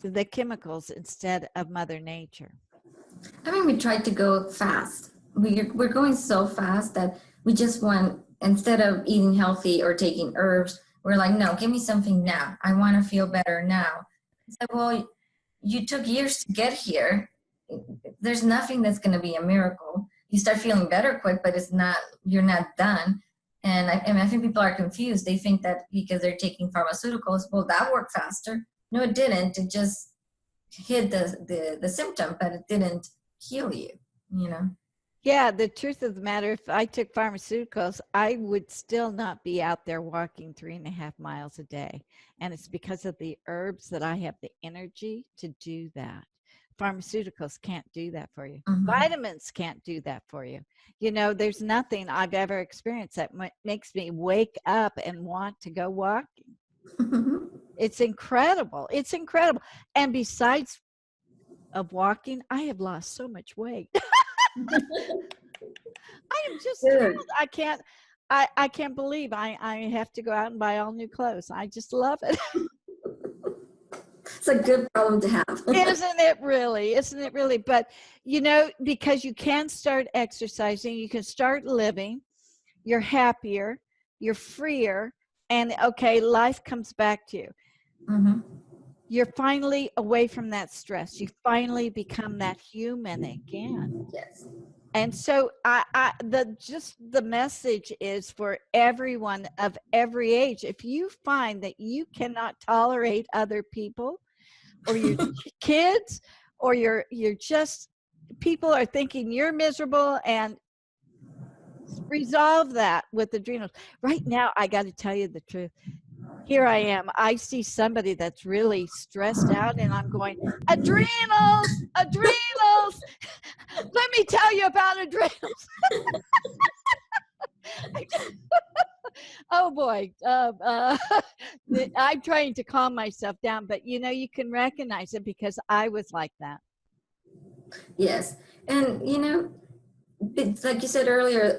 to the chemicals instead of Mother Nature. I mean, we tried to go fast. We're going so fast that we just want, instead of eating healthy or taking herbs, we're like, no, give me something now. I want to feel better now. It's like, well, you took years to get here. There's nothing that's going to be a miracle. You start feeling better quick, but it's not, you're not done. And I think people are confused. They think that because they're taking pharmaceuticals, well, that worked faster. No, it didn't. It just hid the symptom, but it didn't heal you, you know? Yeah, the truth of the matter, if I took pharmaceuticals, I would still not be out there walking 3.5 miles a day. And it's because of the herbs that I have the energy to do that. Pharmaceuticals can't do that for you. Vitamins can't do that for you. You know, there's nothing I've ever experienced that makes me wake up and want to go walking. It's incredible. It's incredible. And besides of walking, I have lost so much weight. I am just thrilled. I can't believe I have to go out and buy all new clothes. I just love it. It's a good problem to have. Isn't it really? Isn't it really? But, you know, because you can start exercising, you can start living, you're happier, you're freer, and okay, life comes back to you. You're finally away from that stress. You finally become that human again. Yes. And so the message is for everyone of every age. If you find that you cannot tolerate other people or your kids, or you're just, people are thinking you're miserable, and resolve that with adrenals. Right now, I got to tell you the truth. Here I am. I see somebody that's really stressed out, and I'm going, adrenals, adrenals. Let me tell you about adrenals. Oh boy. I'm trying to calm myself down, but you know, you can recognize it because I was like that. Yes. And you know, it's like you said earlier,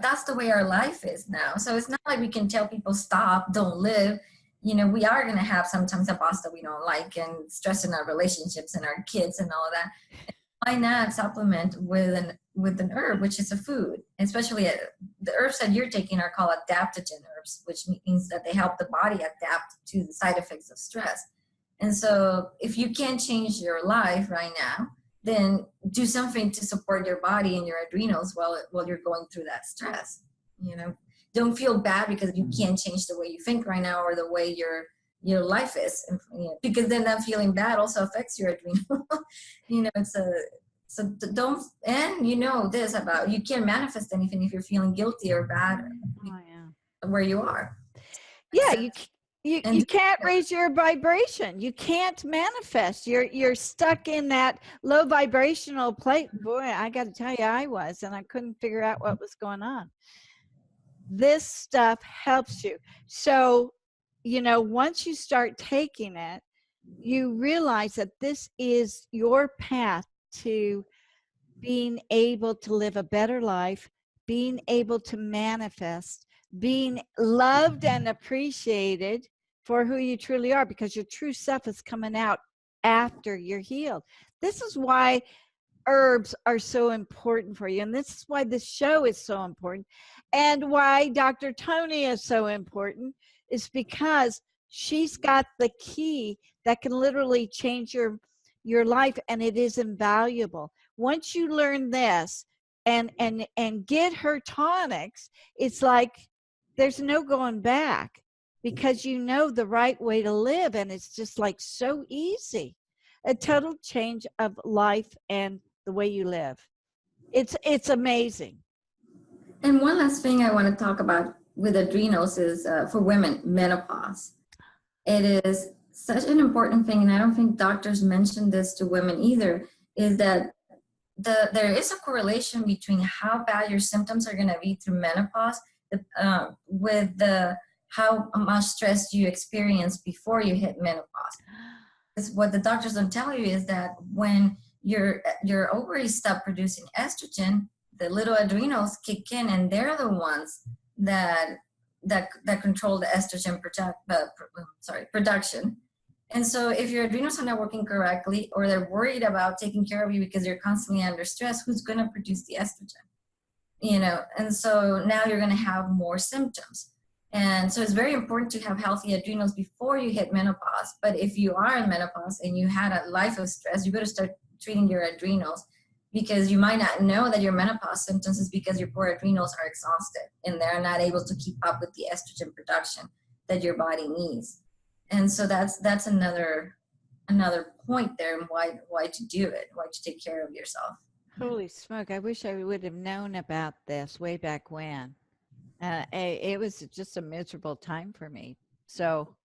that's the way our life is now. So it's not like we can tell people stop, don't live. You know, we are going to have sometimes a boss that we don't like, and stress in our relationships and our kids and all of that. Why not supplement with an herb, which is a food? Especially the herbs that you're taking are called adaptogen herbs, which means that they help the body adapt to the side effects of stress. And so if you can't change your life right now, then do something to support your body and your adrenals while you're going through that stress. You know, don't feel bad because you can't change the way you think right now or the way your life is, you know, because then that feeling bad also affects your adrenal. You know, so don't, and you know this about, you can't manifest anything if you're feeling guilty or bad where you are. Yeah, you can't raise your vibration. You can't manifest. You're stuck in that low vibrational plate. Boy, I got to tell you, I was, and I couldn't figure out what was going on. This stuff helps you. So, you know, once you start taking it, you realize that this is your path to being able to live a better life, being able to manifest, being loved and appreciated for who you truly are, because your true self is coming out after you're healed. This is why herbs are so important for you, and this is why this show is so important, and why Dr. Toni is so important, is because she's got the key that can literally change your life, and it is invaluable. Once you learn this and get her tonics, it's like there's no going back, because you know the right way to live, and it's just like so easy. A total change of life and the way you live. It's amazing. And one last thing I want to talk about with adrenals is for women, menopause. It is such an important thing, and I don't think doctors mention this to women either, is that there is a correlation between how bad your symptoms are going to be through menopause with how much stress you experience before you hit menopause. Because what the doctors don't tell you is that when your ovaries stop producing estrogen, the little adrenals kick in, and they're the ones that control the estrogen production. And so if your adrenals are not working correctly, or they're worried about taking care of you because you're constantly under stress, who's going to produce the estrogen? You know, and so now you're going to have more symptoms. And so it's very important to have healthy adrenals before you hit menopause. But if you are in menopause and you had a life of stress, you better start treating your adrenals, because you might not know that your menopause symptoms is because your poor adrenals are exhausted and they're not able to keep up with the estrogen production that your body needs. And so that's another point there, and why to do it, why to take care of yourself. Holy smoke, I wish I would have known about this way back when. It was just a miserable time for me. So,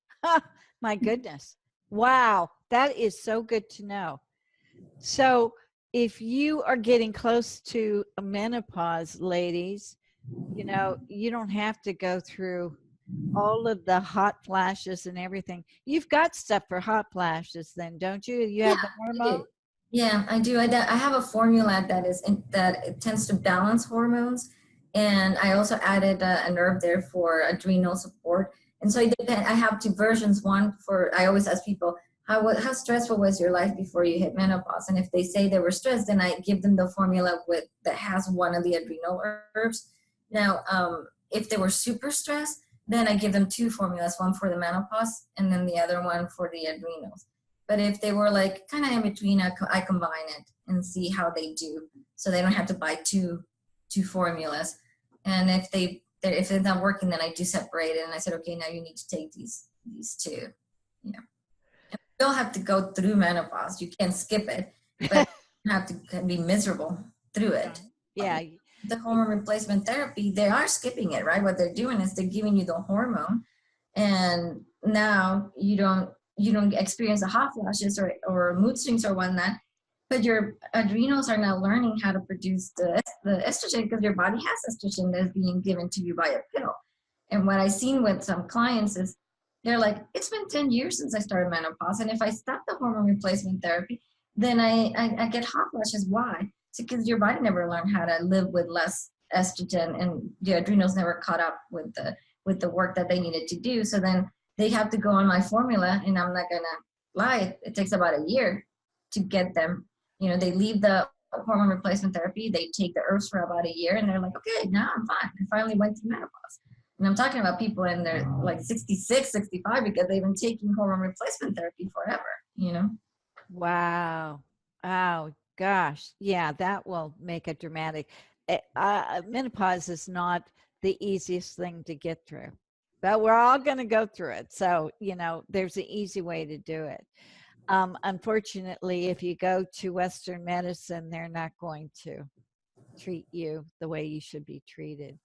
my goodness. Wow, that is so good to know. So, if you are getting close to a menopause, ladies, you know, you don't have to go through all of the hot flashes and everything. You've got stuff for hot flashes then, don't you? You have the hormone? Yeah, I do. I have a formula that it tends to balance hormones. And I also added an herb there for adrenal support. And so I have two versions. One for, I always ask people, how stressful was your life before you hit menopause? And if they say they were stressed, then I give them the formula that has one of the adrenal herbs. Now, if they were super stressed, then I give them two formulas, one for the menopause and then the other one for the adrenals. But if they were like kind of in between, I combine it and see how they do, so they don't have to buy two formulas. And if it's not working, then I do separate it. And I said, okay, now you need to take these two. You know, you don't have to go through menopause. You can't skip it, but you have to be miserable through it. Yeah. The hormone replacement therapy, they are skipping it, right? What they're doing is they're giving you the hormone, and now you don't experience the hot flashes or mood swings or whatnot, but your adrenals are now learning how to produce the estrogen, because your body has estrogen that's being given to you by a pill. And what I've seen with some clients is they're like, it's been 10 years since I started menopause, and if I stop the hormone replacement therapy, then I get hot flashes. Why? It's because your body never learned how to live with less estrogen, and the adrenals never caught up with the work that they needed to do. So then they have to go on my formula, and I'm not gonna lie, it takes about a year to get them. You know, they leave the hormone replacement therapy, they take the herbs for about a year, and they're like, okay, now I'm fine. I finally went through menopause. And I'm talking about people in their like 66, 65, because they've been taking hormone replacement therapy forever, you know? Wow. Oh, gosh. Yeah, that will make it dramatic. Menopause is not the easiest thing to get through, but we're all going to go through it. So, you know, there's an easy way to do it. Unfortunately, if you go to Western medicine, they're not going to treat you the way you should be treated.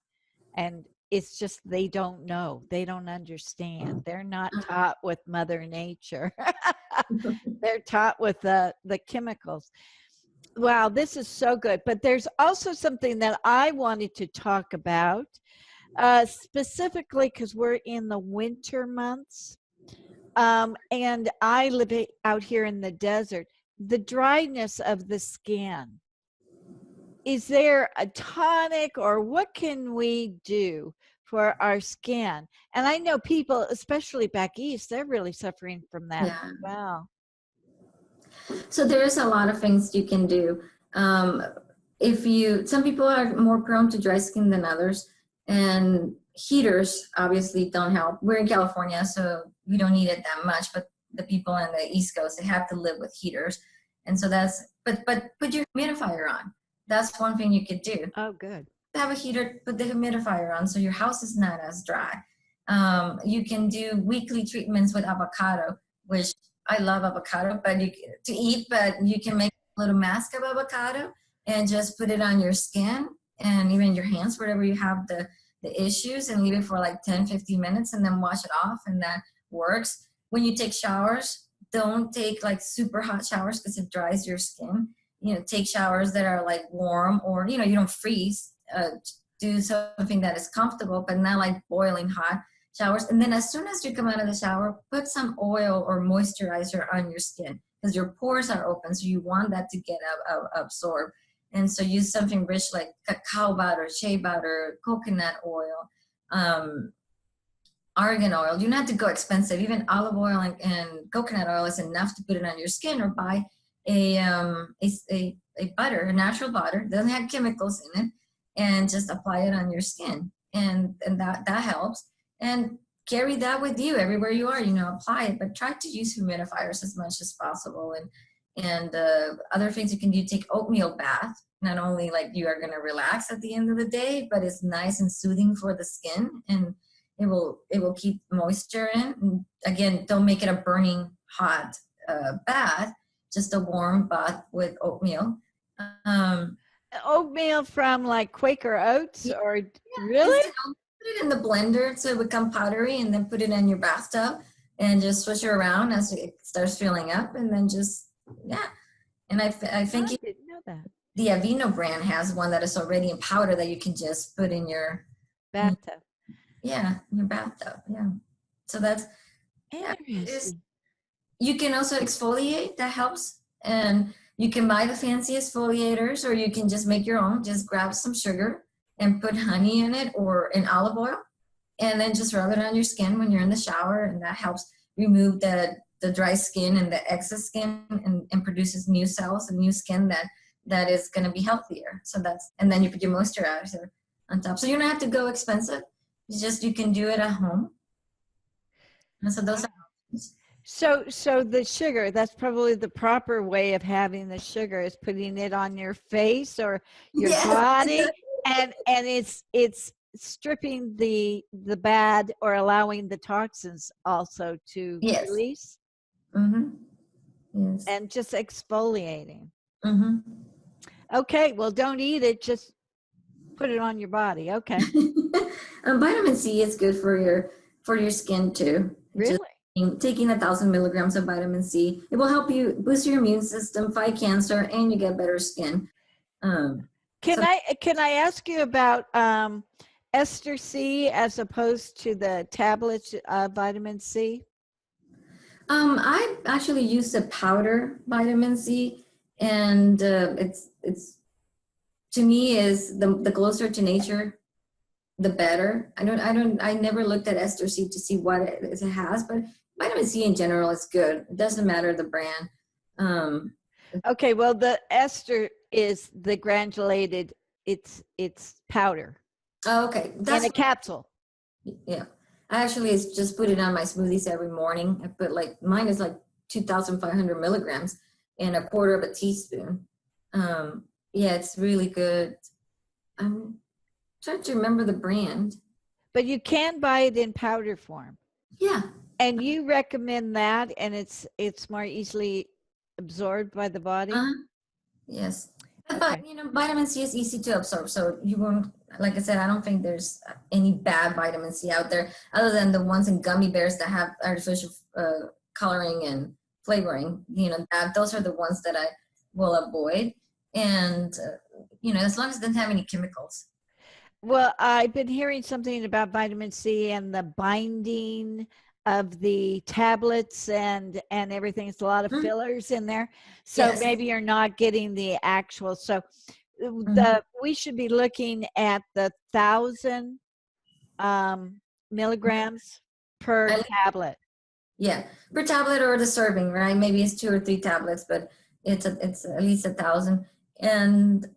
And it's just, they don't know. They don't understand. They're not taught with Mother Nature. They're taught with the chemicals. Wow, this is so good. But there's also something that I wanted to talk about, specifically because we're in the winter months. And I live out here in the desert. The dryness of the skin. Is there a tonic, or what can we do for our skin? And I know people, especially back east, they're really suffering from that as well. So there's a lot of things you can do. Some people are more prone to dry skin than others, and heaters obviously don't help. We're in California, so we don't need it that much, but the people on the East Coast, they have to live with heaters. And so but put your humidifier on. That's one thing you could do. Oh, good. Have a heater, put the humidifier on so your house is not as dry. You can do weekly treatments with avocado, which I love avocado, but you can make a little mask of avocado and just put it on your skin and even your hands, wherever you have the issues, and leave it for like 10-15 minutes and then wash it off, and that works. When you take showers, don't take like super hot showers because it dries your skin. You know, take showers that are like warm, or, you know, you don't freeze. Do something that is comfortable, but not like boiling hot showers. And then as soon as you come out of the shower, put some oil or moisturizer on your skin. because your pores are open. So you want that to get absorbed. And so use something rich like cacao butter, shea butter, coconut oil, argan oil. You don't have to go expensive. Even olive oil and coconut oil is enough to put it on your skin, or buy a butter, a natural butter, doesn't have chemicals in it, and just apply it on your skin. And that helps. And carry that with you everywhere you are, apply it, but try to use humidifiers as much as possible. And other things you can do, take oatmeal bath. Not only like you are going to relax at the end of the day, but it's nice and soothing for the skin, and it will keep moisture in. And again, don't make it a burning hot bath, just a warm bath with oatmeal. Oatmeal from like Quaker Oats, or really? Just, put it in the blender to become powdery, and then put it in your bathtub and just swish it around as it starts filling up, and then just, And I think I didn't know that. The Aveeno brand has one that is already in powder that you can just put in your bathtub. In your bathtub. Yeah. So that's interesting. You can also exfoliate. That helps. And you can buy the fancy exfoliators, or you can just make your own. Just grab some sugar and put honey in it, or in olive oil, and then just rub it on your skin when you're in the shower, and that helps remove the dry skin and the excess skin, and produces new cells and new skin that is going to be healthier. So and then you put your moisturizer on top. So you don't have to go expensive. You can do it at home. And so those are options. So the sugar, that's probably the proper way of having the sugar, is putting it on your face or your body, and it's stripping the bad, or allowing the toxins also to release. Mm-hmm. Yes. And just exfoliating. Mm-hmm. Okay, well, don't eat it, just put it on your body. Okay. Vitamin C is good for your skin too. Really? Taking 1,000 milligrams of vitamin C, it will help you boost your immune system, fight cancer, and you get better skin. Can I ask you about ester C as opposed to the tablets of vitamin C? I actually use the powder vitamin C, and it's to me is the closer to nature, the better. I never looked at ester C to see what it has, but vitamin C in general is good. It doesn't matter the brand. Okay, well, the ester is the granulated. It's powder. Oh, okay. In a capsule. Yeah. I actually just put it on my smoothies every morning. I put mine is 2,500 milligrams in a quarter of a teaspoon. It's really good. I'm trying to remember the brand. But you can buy it in powder form. Yeah. And you recommend that, and it's more easily absorbed by the body? Yes. Okay. But, vitamin C is easy to absorb. So you won't, like I said, I don't think there's any bad vitamin C out there other than the ones in gummy bears that have artificial coloring and flavoring. Those are the ones that I will avoid. And, as long as it doesn't have any chemicals. Well, I've been hearing something about vitamin C and the binding of the tablets and everything. It's a lot of fillers in there. So maybe you're not getting the actual. So we should be looking at the 1,000 milligrams per tablet. Yeah, per tablet, or the serving, right? Maybe it's 2 or 3 tablets, but it's at least 1,000. And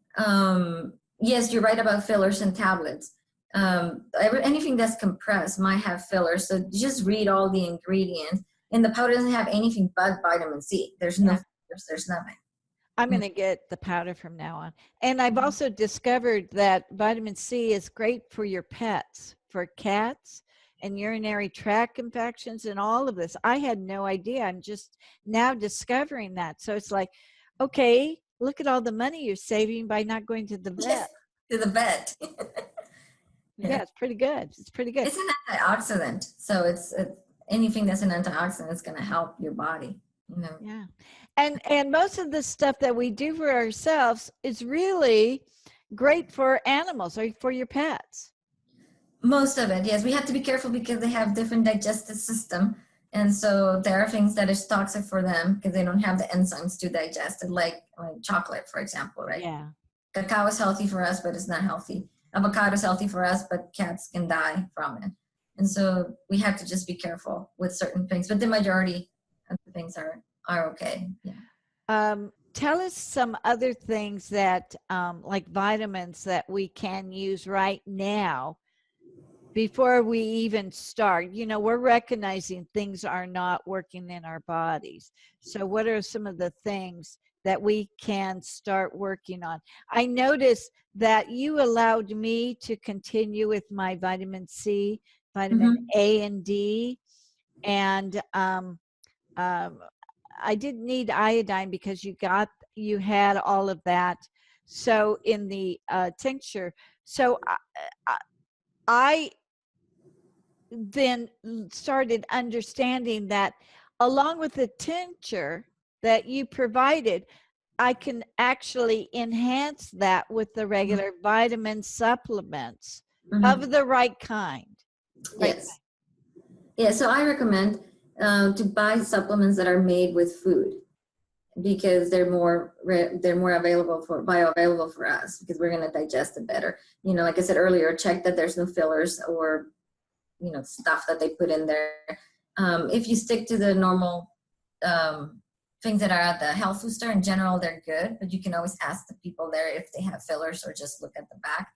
yes, you're right about fillers and tablets. Anything that's compressed might have fillers, so just read all the ingredients. And the powder doesn't have anything but vitamin C. There's no fillers, there's nothing. I'm going to get the powder from now on. And I've also discovered that vitamin C is great for your pets, for cats and urinary tract infections and all of this. I had no idea. I'm just now discovering that. So it's like, okay, look at all the money you're saving by not going to the vet. Yes, to the vet. Yeah, it's pretty good. It's pretty good. It's an antioxidant. So it's anything that's an antioxidant is going to help your body. Yeah. And most of the stuff that we do for ourselves is really great for animals or for your pets. Most of it, yes. We have to be careful because they have different digestive system. And so there are things that is toxic for them because they don't have the enzymes to digest it, like chocolate, for example, right? Yeah. Cacao is healthy for us, but it's not healthy. Avocado is healthy for us, but cats can die from it. And so we have to just be careful with certain things, but the majority of the things are okay. Yeah. Tell us some other things that, like vitamins that we can use right now before we even start. You know, we're recognizing things are not working in our bodies. So what are some of the things that we can start working on? I noticed that you allowed me to continue with my vitamin C, vitamin A and D, and I didn't need iodine because you had all of that. So in the tincture, so I then started understanding that along with the tincture that you provided, I can actually enhance that with the regular vitamin supplements of the right kind. Yes. Yeah, so I recommend to buy supplements that are made with food because they're more bioavailable for us because we're going to digest it better. You know, like I said earlier, check that there's no fillers or stuff that they put in there. If you stick to the normal things that are at the health food store, in general, they're good, but you can always ask the people there if they have fillers or just look at the back.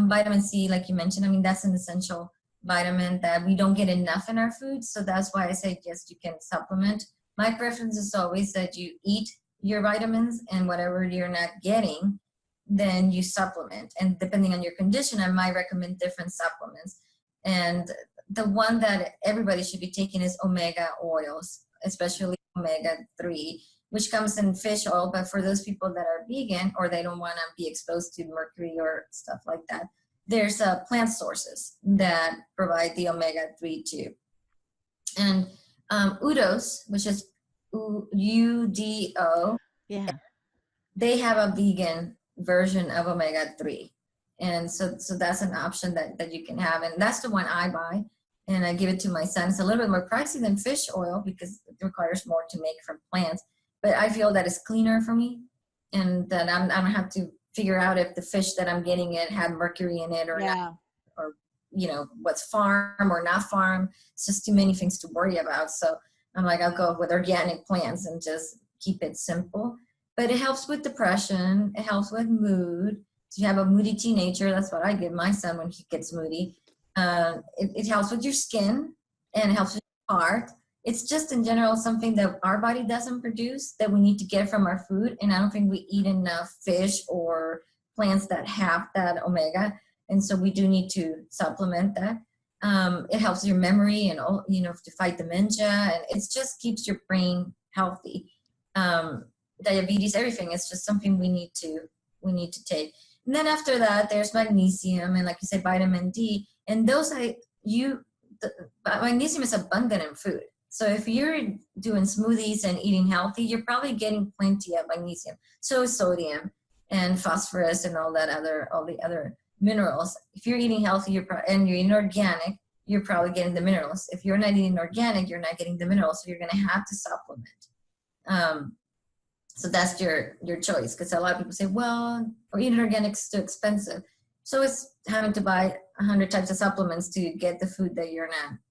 Vitamin C, like you mentioned, I mean, that's an essential vitamin that we don't get enough in our food. So that's why I say, yes, you can supplement. My preference is always that you eat your vitamins, and whatever you're not getting, then you supplement. And depending on your condition, I might recommend different supplements. And the one that everybody should be taking is omega oils, especially omega-3, which comes in fish oil. But for those people that are vegan or they don't want to be exposed to mercury or stuff like that, there's plant sources that provide the omega-3 too. And Udos, which is UDO, Yeah. they have a vegan version of omega-3. And so that's an option that you can have. And that's the one I buy. And I give it to my son. It's a little bit more pricey than fish oil because it requires more to make from plants. But I feel that it's cleaner for me. And that I don't have to figure out if the fish that I'm getting it had mercury in it or not. Or, what's farm or not farm. It's just too many things to worry about. So I'm like, I'll go with organic plants and just keep it simple. But it helps with depression. It helps with mood. If you have a moody teenager, that's what I give my son when he gets moody. It helps with your skin and it helps with your heart. It's just in general something that our body doesn't produce that we need to get from our food. And I don't think we eat enough fish or plants that have that omega. And so we do need to supplement that. It helps your memory and, to fight dementia. And it just keeps your brain healthy. Diabetes, everything. It's just something we need to take. And then after that, there's magnesium and, like you said, vitamin D. And those magnesium is abundant in food. So if you're doing smoothies and eating healthy, you're probably getting plenty of magnesium. So is sodium and phosphorus and all the other minerals. If you're eating healthy, and you're eating organic, you're probably getting the minerals. If you're not eating organic, you're not getting the minerals. So you're going to have to supplement. So that's your choice, because a lot of people say, well, or eating organic is too expensive. So it's having to buy 100 types of supplements to get the food that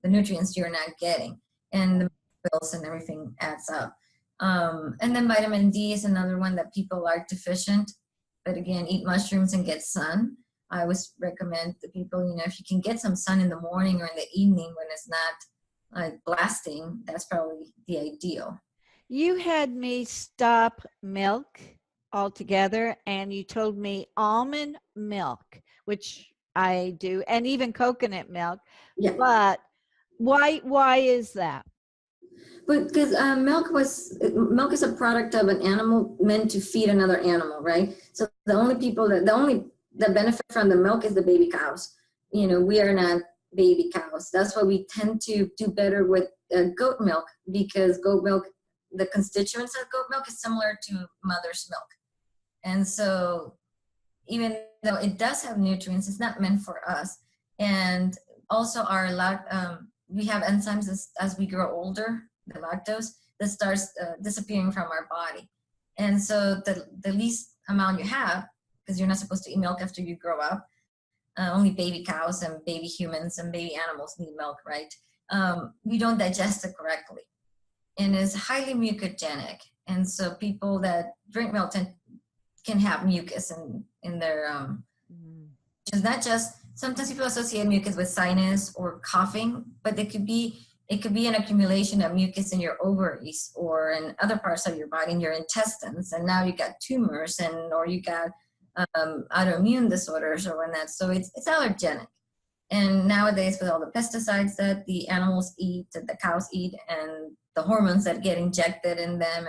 the nutrients you're not getting, and the bills and everything adds up. And then vitamin D is another one that people are deficient. But again, eat mushrooms and get sun. I always recommend the people, if you can get some sun in the morning or in the evening when it's not like blasting, that's probably the ideal. You had me stop milk altogether, and you told me almond milk, which I do, and even coconut milk. Yeah. But why is that? Because milk is a product of an animal meant to feed another animal, right? So the only people that benefit from the milk is the baby cows. We are not baby cows. That's why we tend to do better with goat milk, because goat milk, the constituents of goat milk is similar to mother's milk. And so even though it does have nutrients, it's not meant for us. And also we have enzymes as we grow older, the lactose, that starts disappearing from our body. And so the least amount you have, because you're not supposed to eat milk after you grow up, only baby cows and baby humans and baby animals need milk, right? We don't digest it correctly. And it's highly mucogenic. And so people that drink milk can have mucus in their, it's not just, sometimes people associate mucus with sinus or coughing, but it could be an accumulation of mucus in your ovaries or in other parts of your body, in your intestines. And now you got tumors or you got autoimmune disorders or whatnot. So it's allergenic. And nowadays with all the pesticides that the animals eat, that the cows eat, and the hormones that get injected in them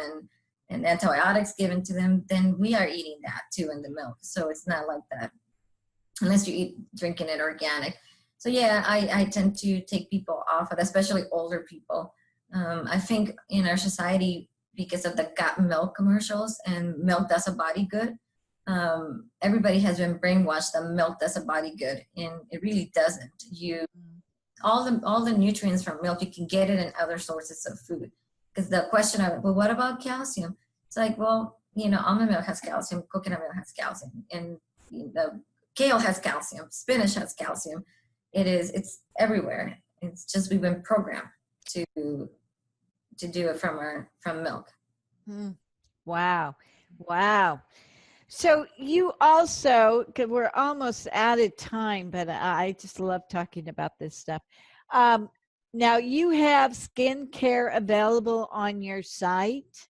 and antibiotics given to them, then we are eating that too in the milk. So it's not like that, unless you drinking it organic. So yeah, I tend to take people off it, especially older people. I think in our society, because of the got milk commercials and milk does a body good, everybody has been brainwashed that milk does a body good, and it really doesn't. All the nutrients from milk, you can get it in other sources of food. Because the question of, well, what about calcium? It's like, well, almond milk has calcium, coconut milk has calcium, and the kale has calcium, spinach has calcium. It's everywhere. It's just we've been programmed to do it from milk. Wow. So you also, because we're almost out of time, but I just love talking about this stuff. Now you have skincare available on your site?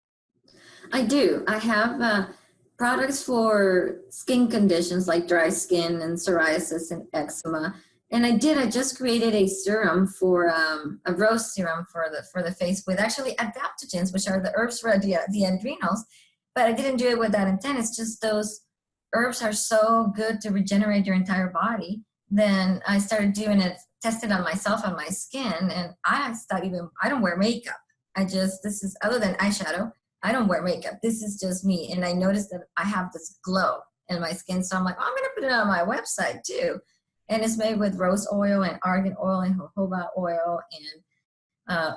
I do. I have products for skin conditions like dry skin and psoriasis and eczema. And I just created a serum for a rose serum for the face with actually adaptogens, which are the herbs for the adrenals. But I didn't do it with that intent. It's just those herbs are so good to regenerate your entire body. Then I started doing it, tested on myself, on my skin, and I don't wear makeup. This is, other than eyeshadow, I don't wear makeup. This is just me. And I noticed that I have this glow in my skin. So I'm like, I'm going to put it on my website too. And it's made with rose oil and argan oil and jojoba oil and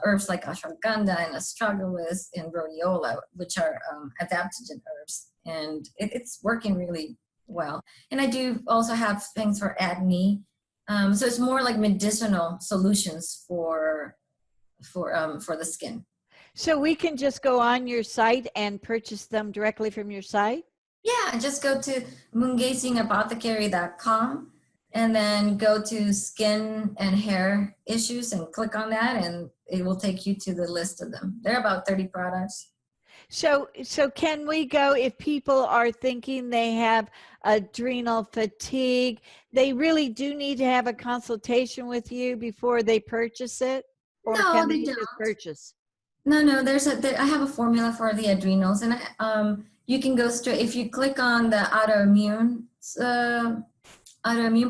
herbs like ashwagandha and astragalus and rhodiola, which are adaptogen herbs. And it's working really well. And I do also have things for acne. So it's more like medicinal solutions for the skin. So we can just go on your site and purchase them directly from your site? Yeah, just go to moongazingapothecary.com and then go to skin and hair issues and click on that, and it will take you to the list of them. There are about 30 products. So can we go, if people are thinking they have adrenal fatigue, they really do need to have a consultation with you before they purchase it? Or No, can they they just don't. purchase? No, I have a formula for the adrenals, and you can go straight, if you click on the autoimmune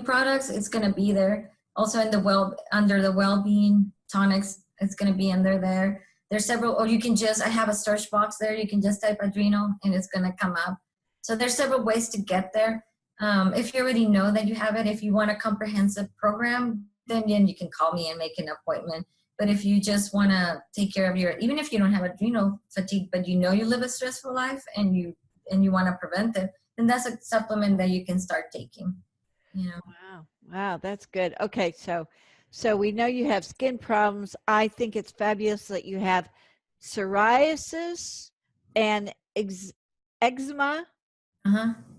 products, it's going to be there. Also under the well-being tonics, it's going to be under there. There's several, or you can I have a search box there. You can just type adrenal and it's going to come up. So there's several ways to get there. If you already know that you have it, if you want a comprehensive program, then you can call me and make an appointment. But if you just want to take care of even if you don't have adrenal fatigue, but you live a stressful life and you want to prevent it, then that's a supplement that you can start taking. Wow, that's good. Okay, so we know you have skin problems. I think it's fabulous that you have psoriasis and eczema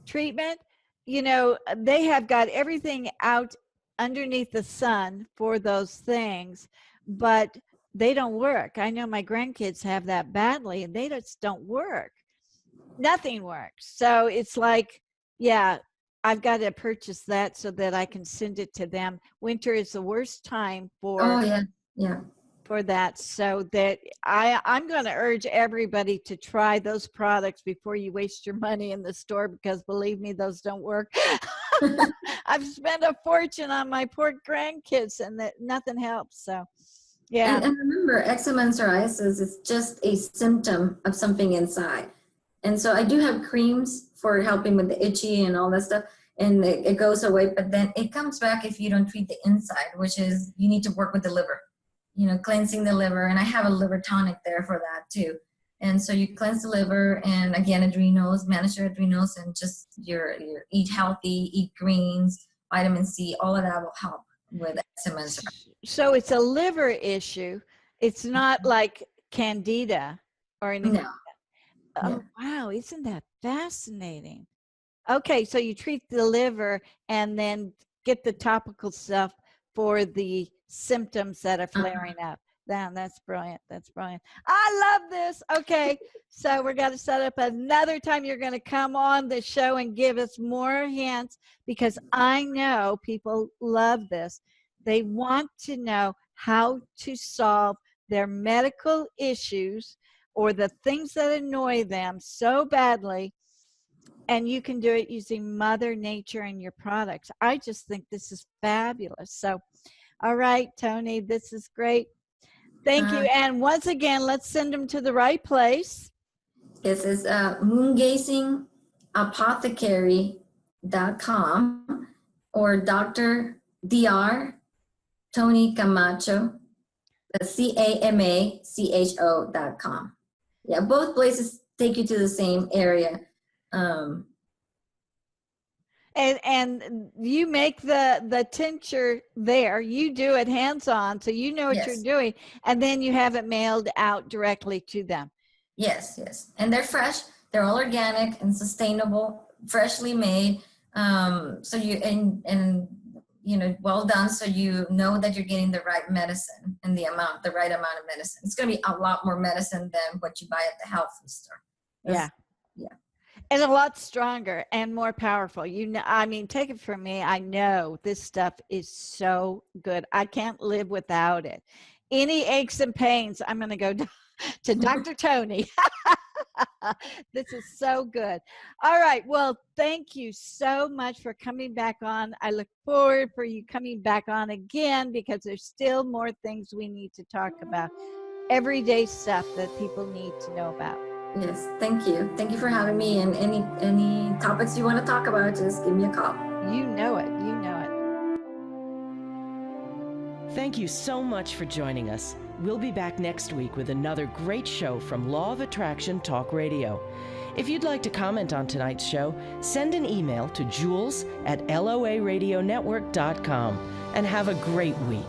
treatment. They have got everything out underneath the sun for those things, but they don't work. I know my grandkids have that badly, and they just don't work. Nothing works. So it's like, yeah, I've got to purchase that so that I can send it to them. Winter is the worst time for that. So that I'm going to urge everybody to try those products before you waste your money in the store, because believe me, those don't work. I've spent a fortune on my poor grandkids and that nothing helps. So yeah. And remember, eczema and psoriasis is just a symptom of something inside. And so I do have creams for helping with the itchy and all that stuff, and it goes away, but then it comes back if you don't treat the inside, which is you need to work with the liver. cleansing the liver. And I have a liver tonic there for that too. And so you cleanse the liver, and again, adrenals, manage your adrenals, and just your eat healthy, eat greens, vitamin C, all of that will help with eczema. So it's a liver issue. It's not like candida or anything. No. Oh, wow. Isn't that fascinating? Okay, so you treat the liver and then get the topical stuff for the symptoms that are flaring up. That's brilliant. That's brilliant. I love this. Okay, so we're going to set up another time you're going to come on the show and give us more hints, because I know people love this. They want to know how to solve their medical issues or the things that annoy them so badly. And you can do it using Mother Nature and your products. I just think this is fabulous. So, all right, Toni, this is great. Thank you. And once again, let's send them to the right place. This is moongazingapothecary.com or Dr. Toni Camacho, CAMACHO.com. Yeah, both places take you to the same area. And you make the tincture there. You do it hands-on, so you know what you're doing, and then you have it mailed out directly to them. Yes. And they're fresh. They're all organic and sustainable, freshly made. So you well done, so you know that you're getting the right medicine and the right amount of medicine. It's going to be a lot more medicine than what you buy at the health food store. Yeah. And a lot stronger and more powerful. I mean, take it from me. I know this stuff is so good. I can't live without it. Any aches and pains, I'm going to go to Dr. Toni. This is so good. All right. Well, thank you so much for coming back on. I look forward for you coming back on again, because there's still more things we need to talk about. Everyday stuff that people need to know about. Yes, thank you. Thank you for having me. And any topics you want to talk about, just give me a call. You know it. Thank you so much for joining us. We'll be back next week with another great show from Law of Attraction Talk Radio. If you'd like to comment on tonight's show, send an email to jules@loaradionetwork.com, and have a great week.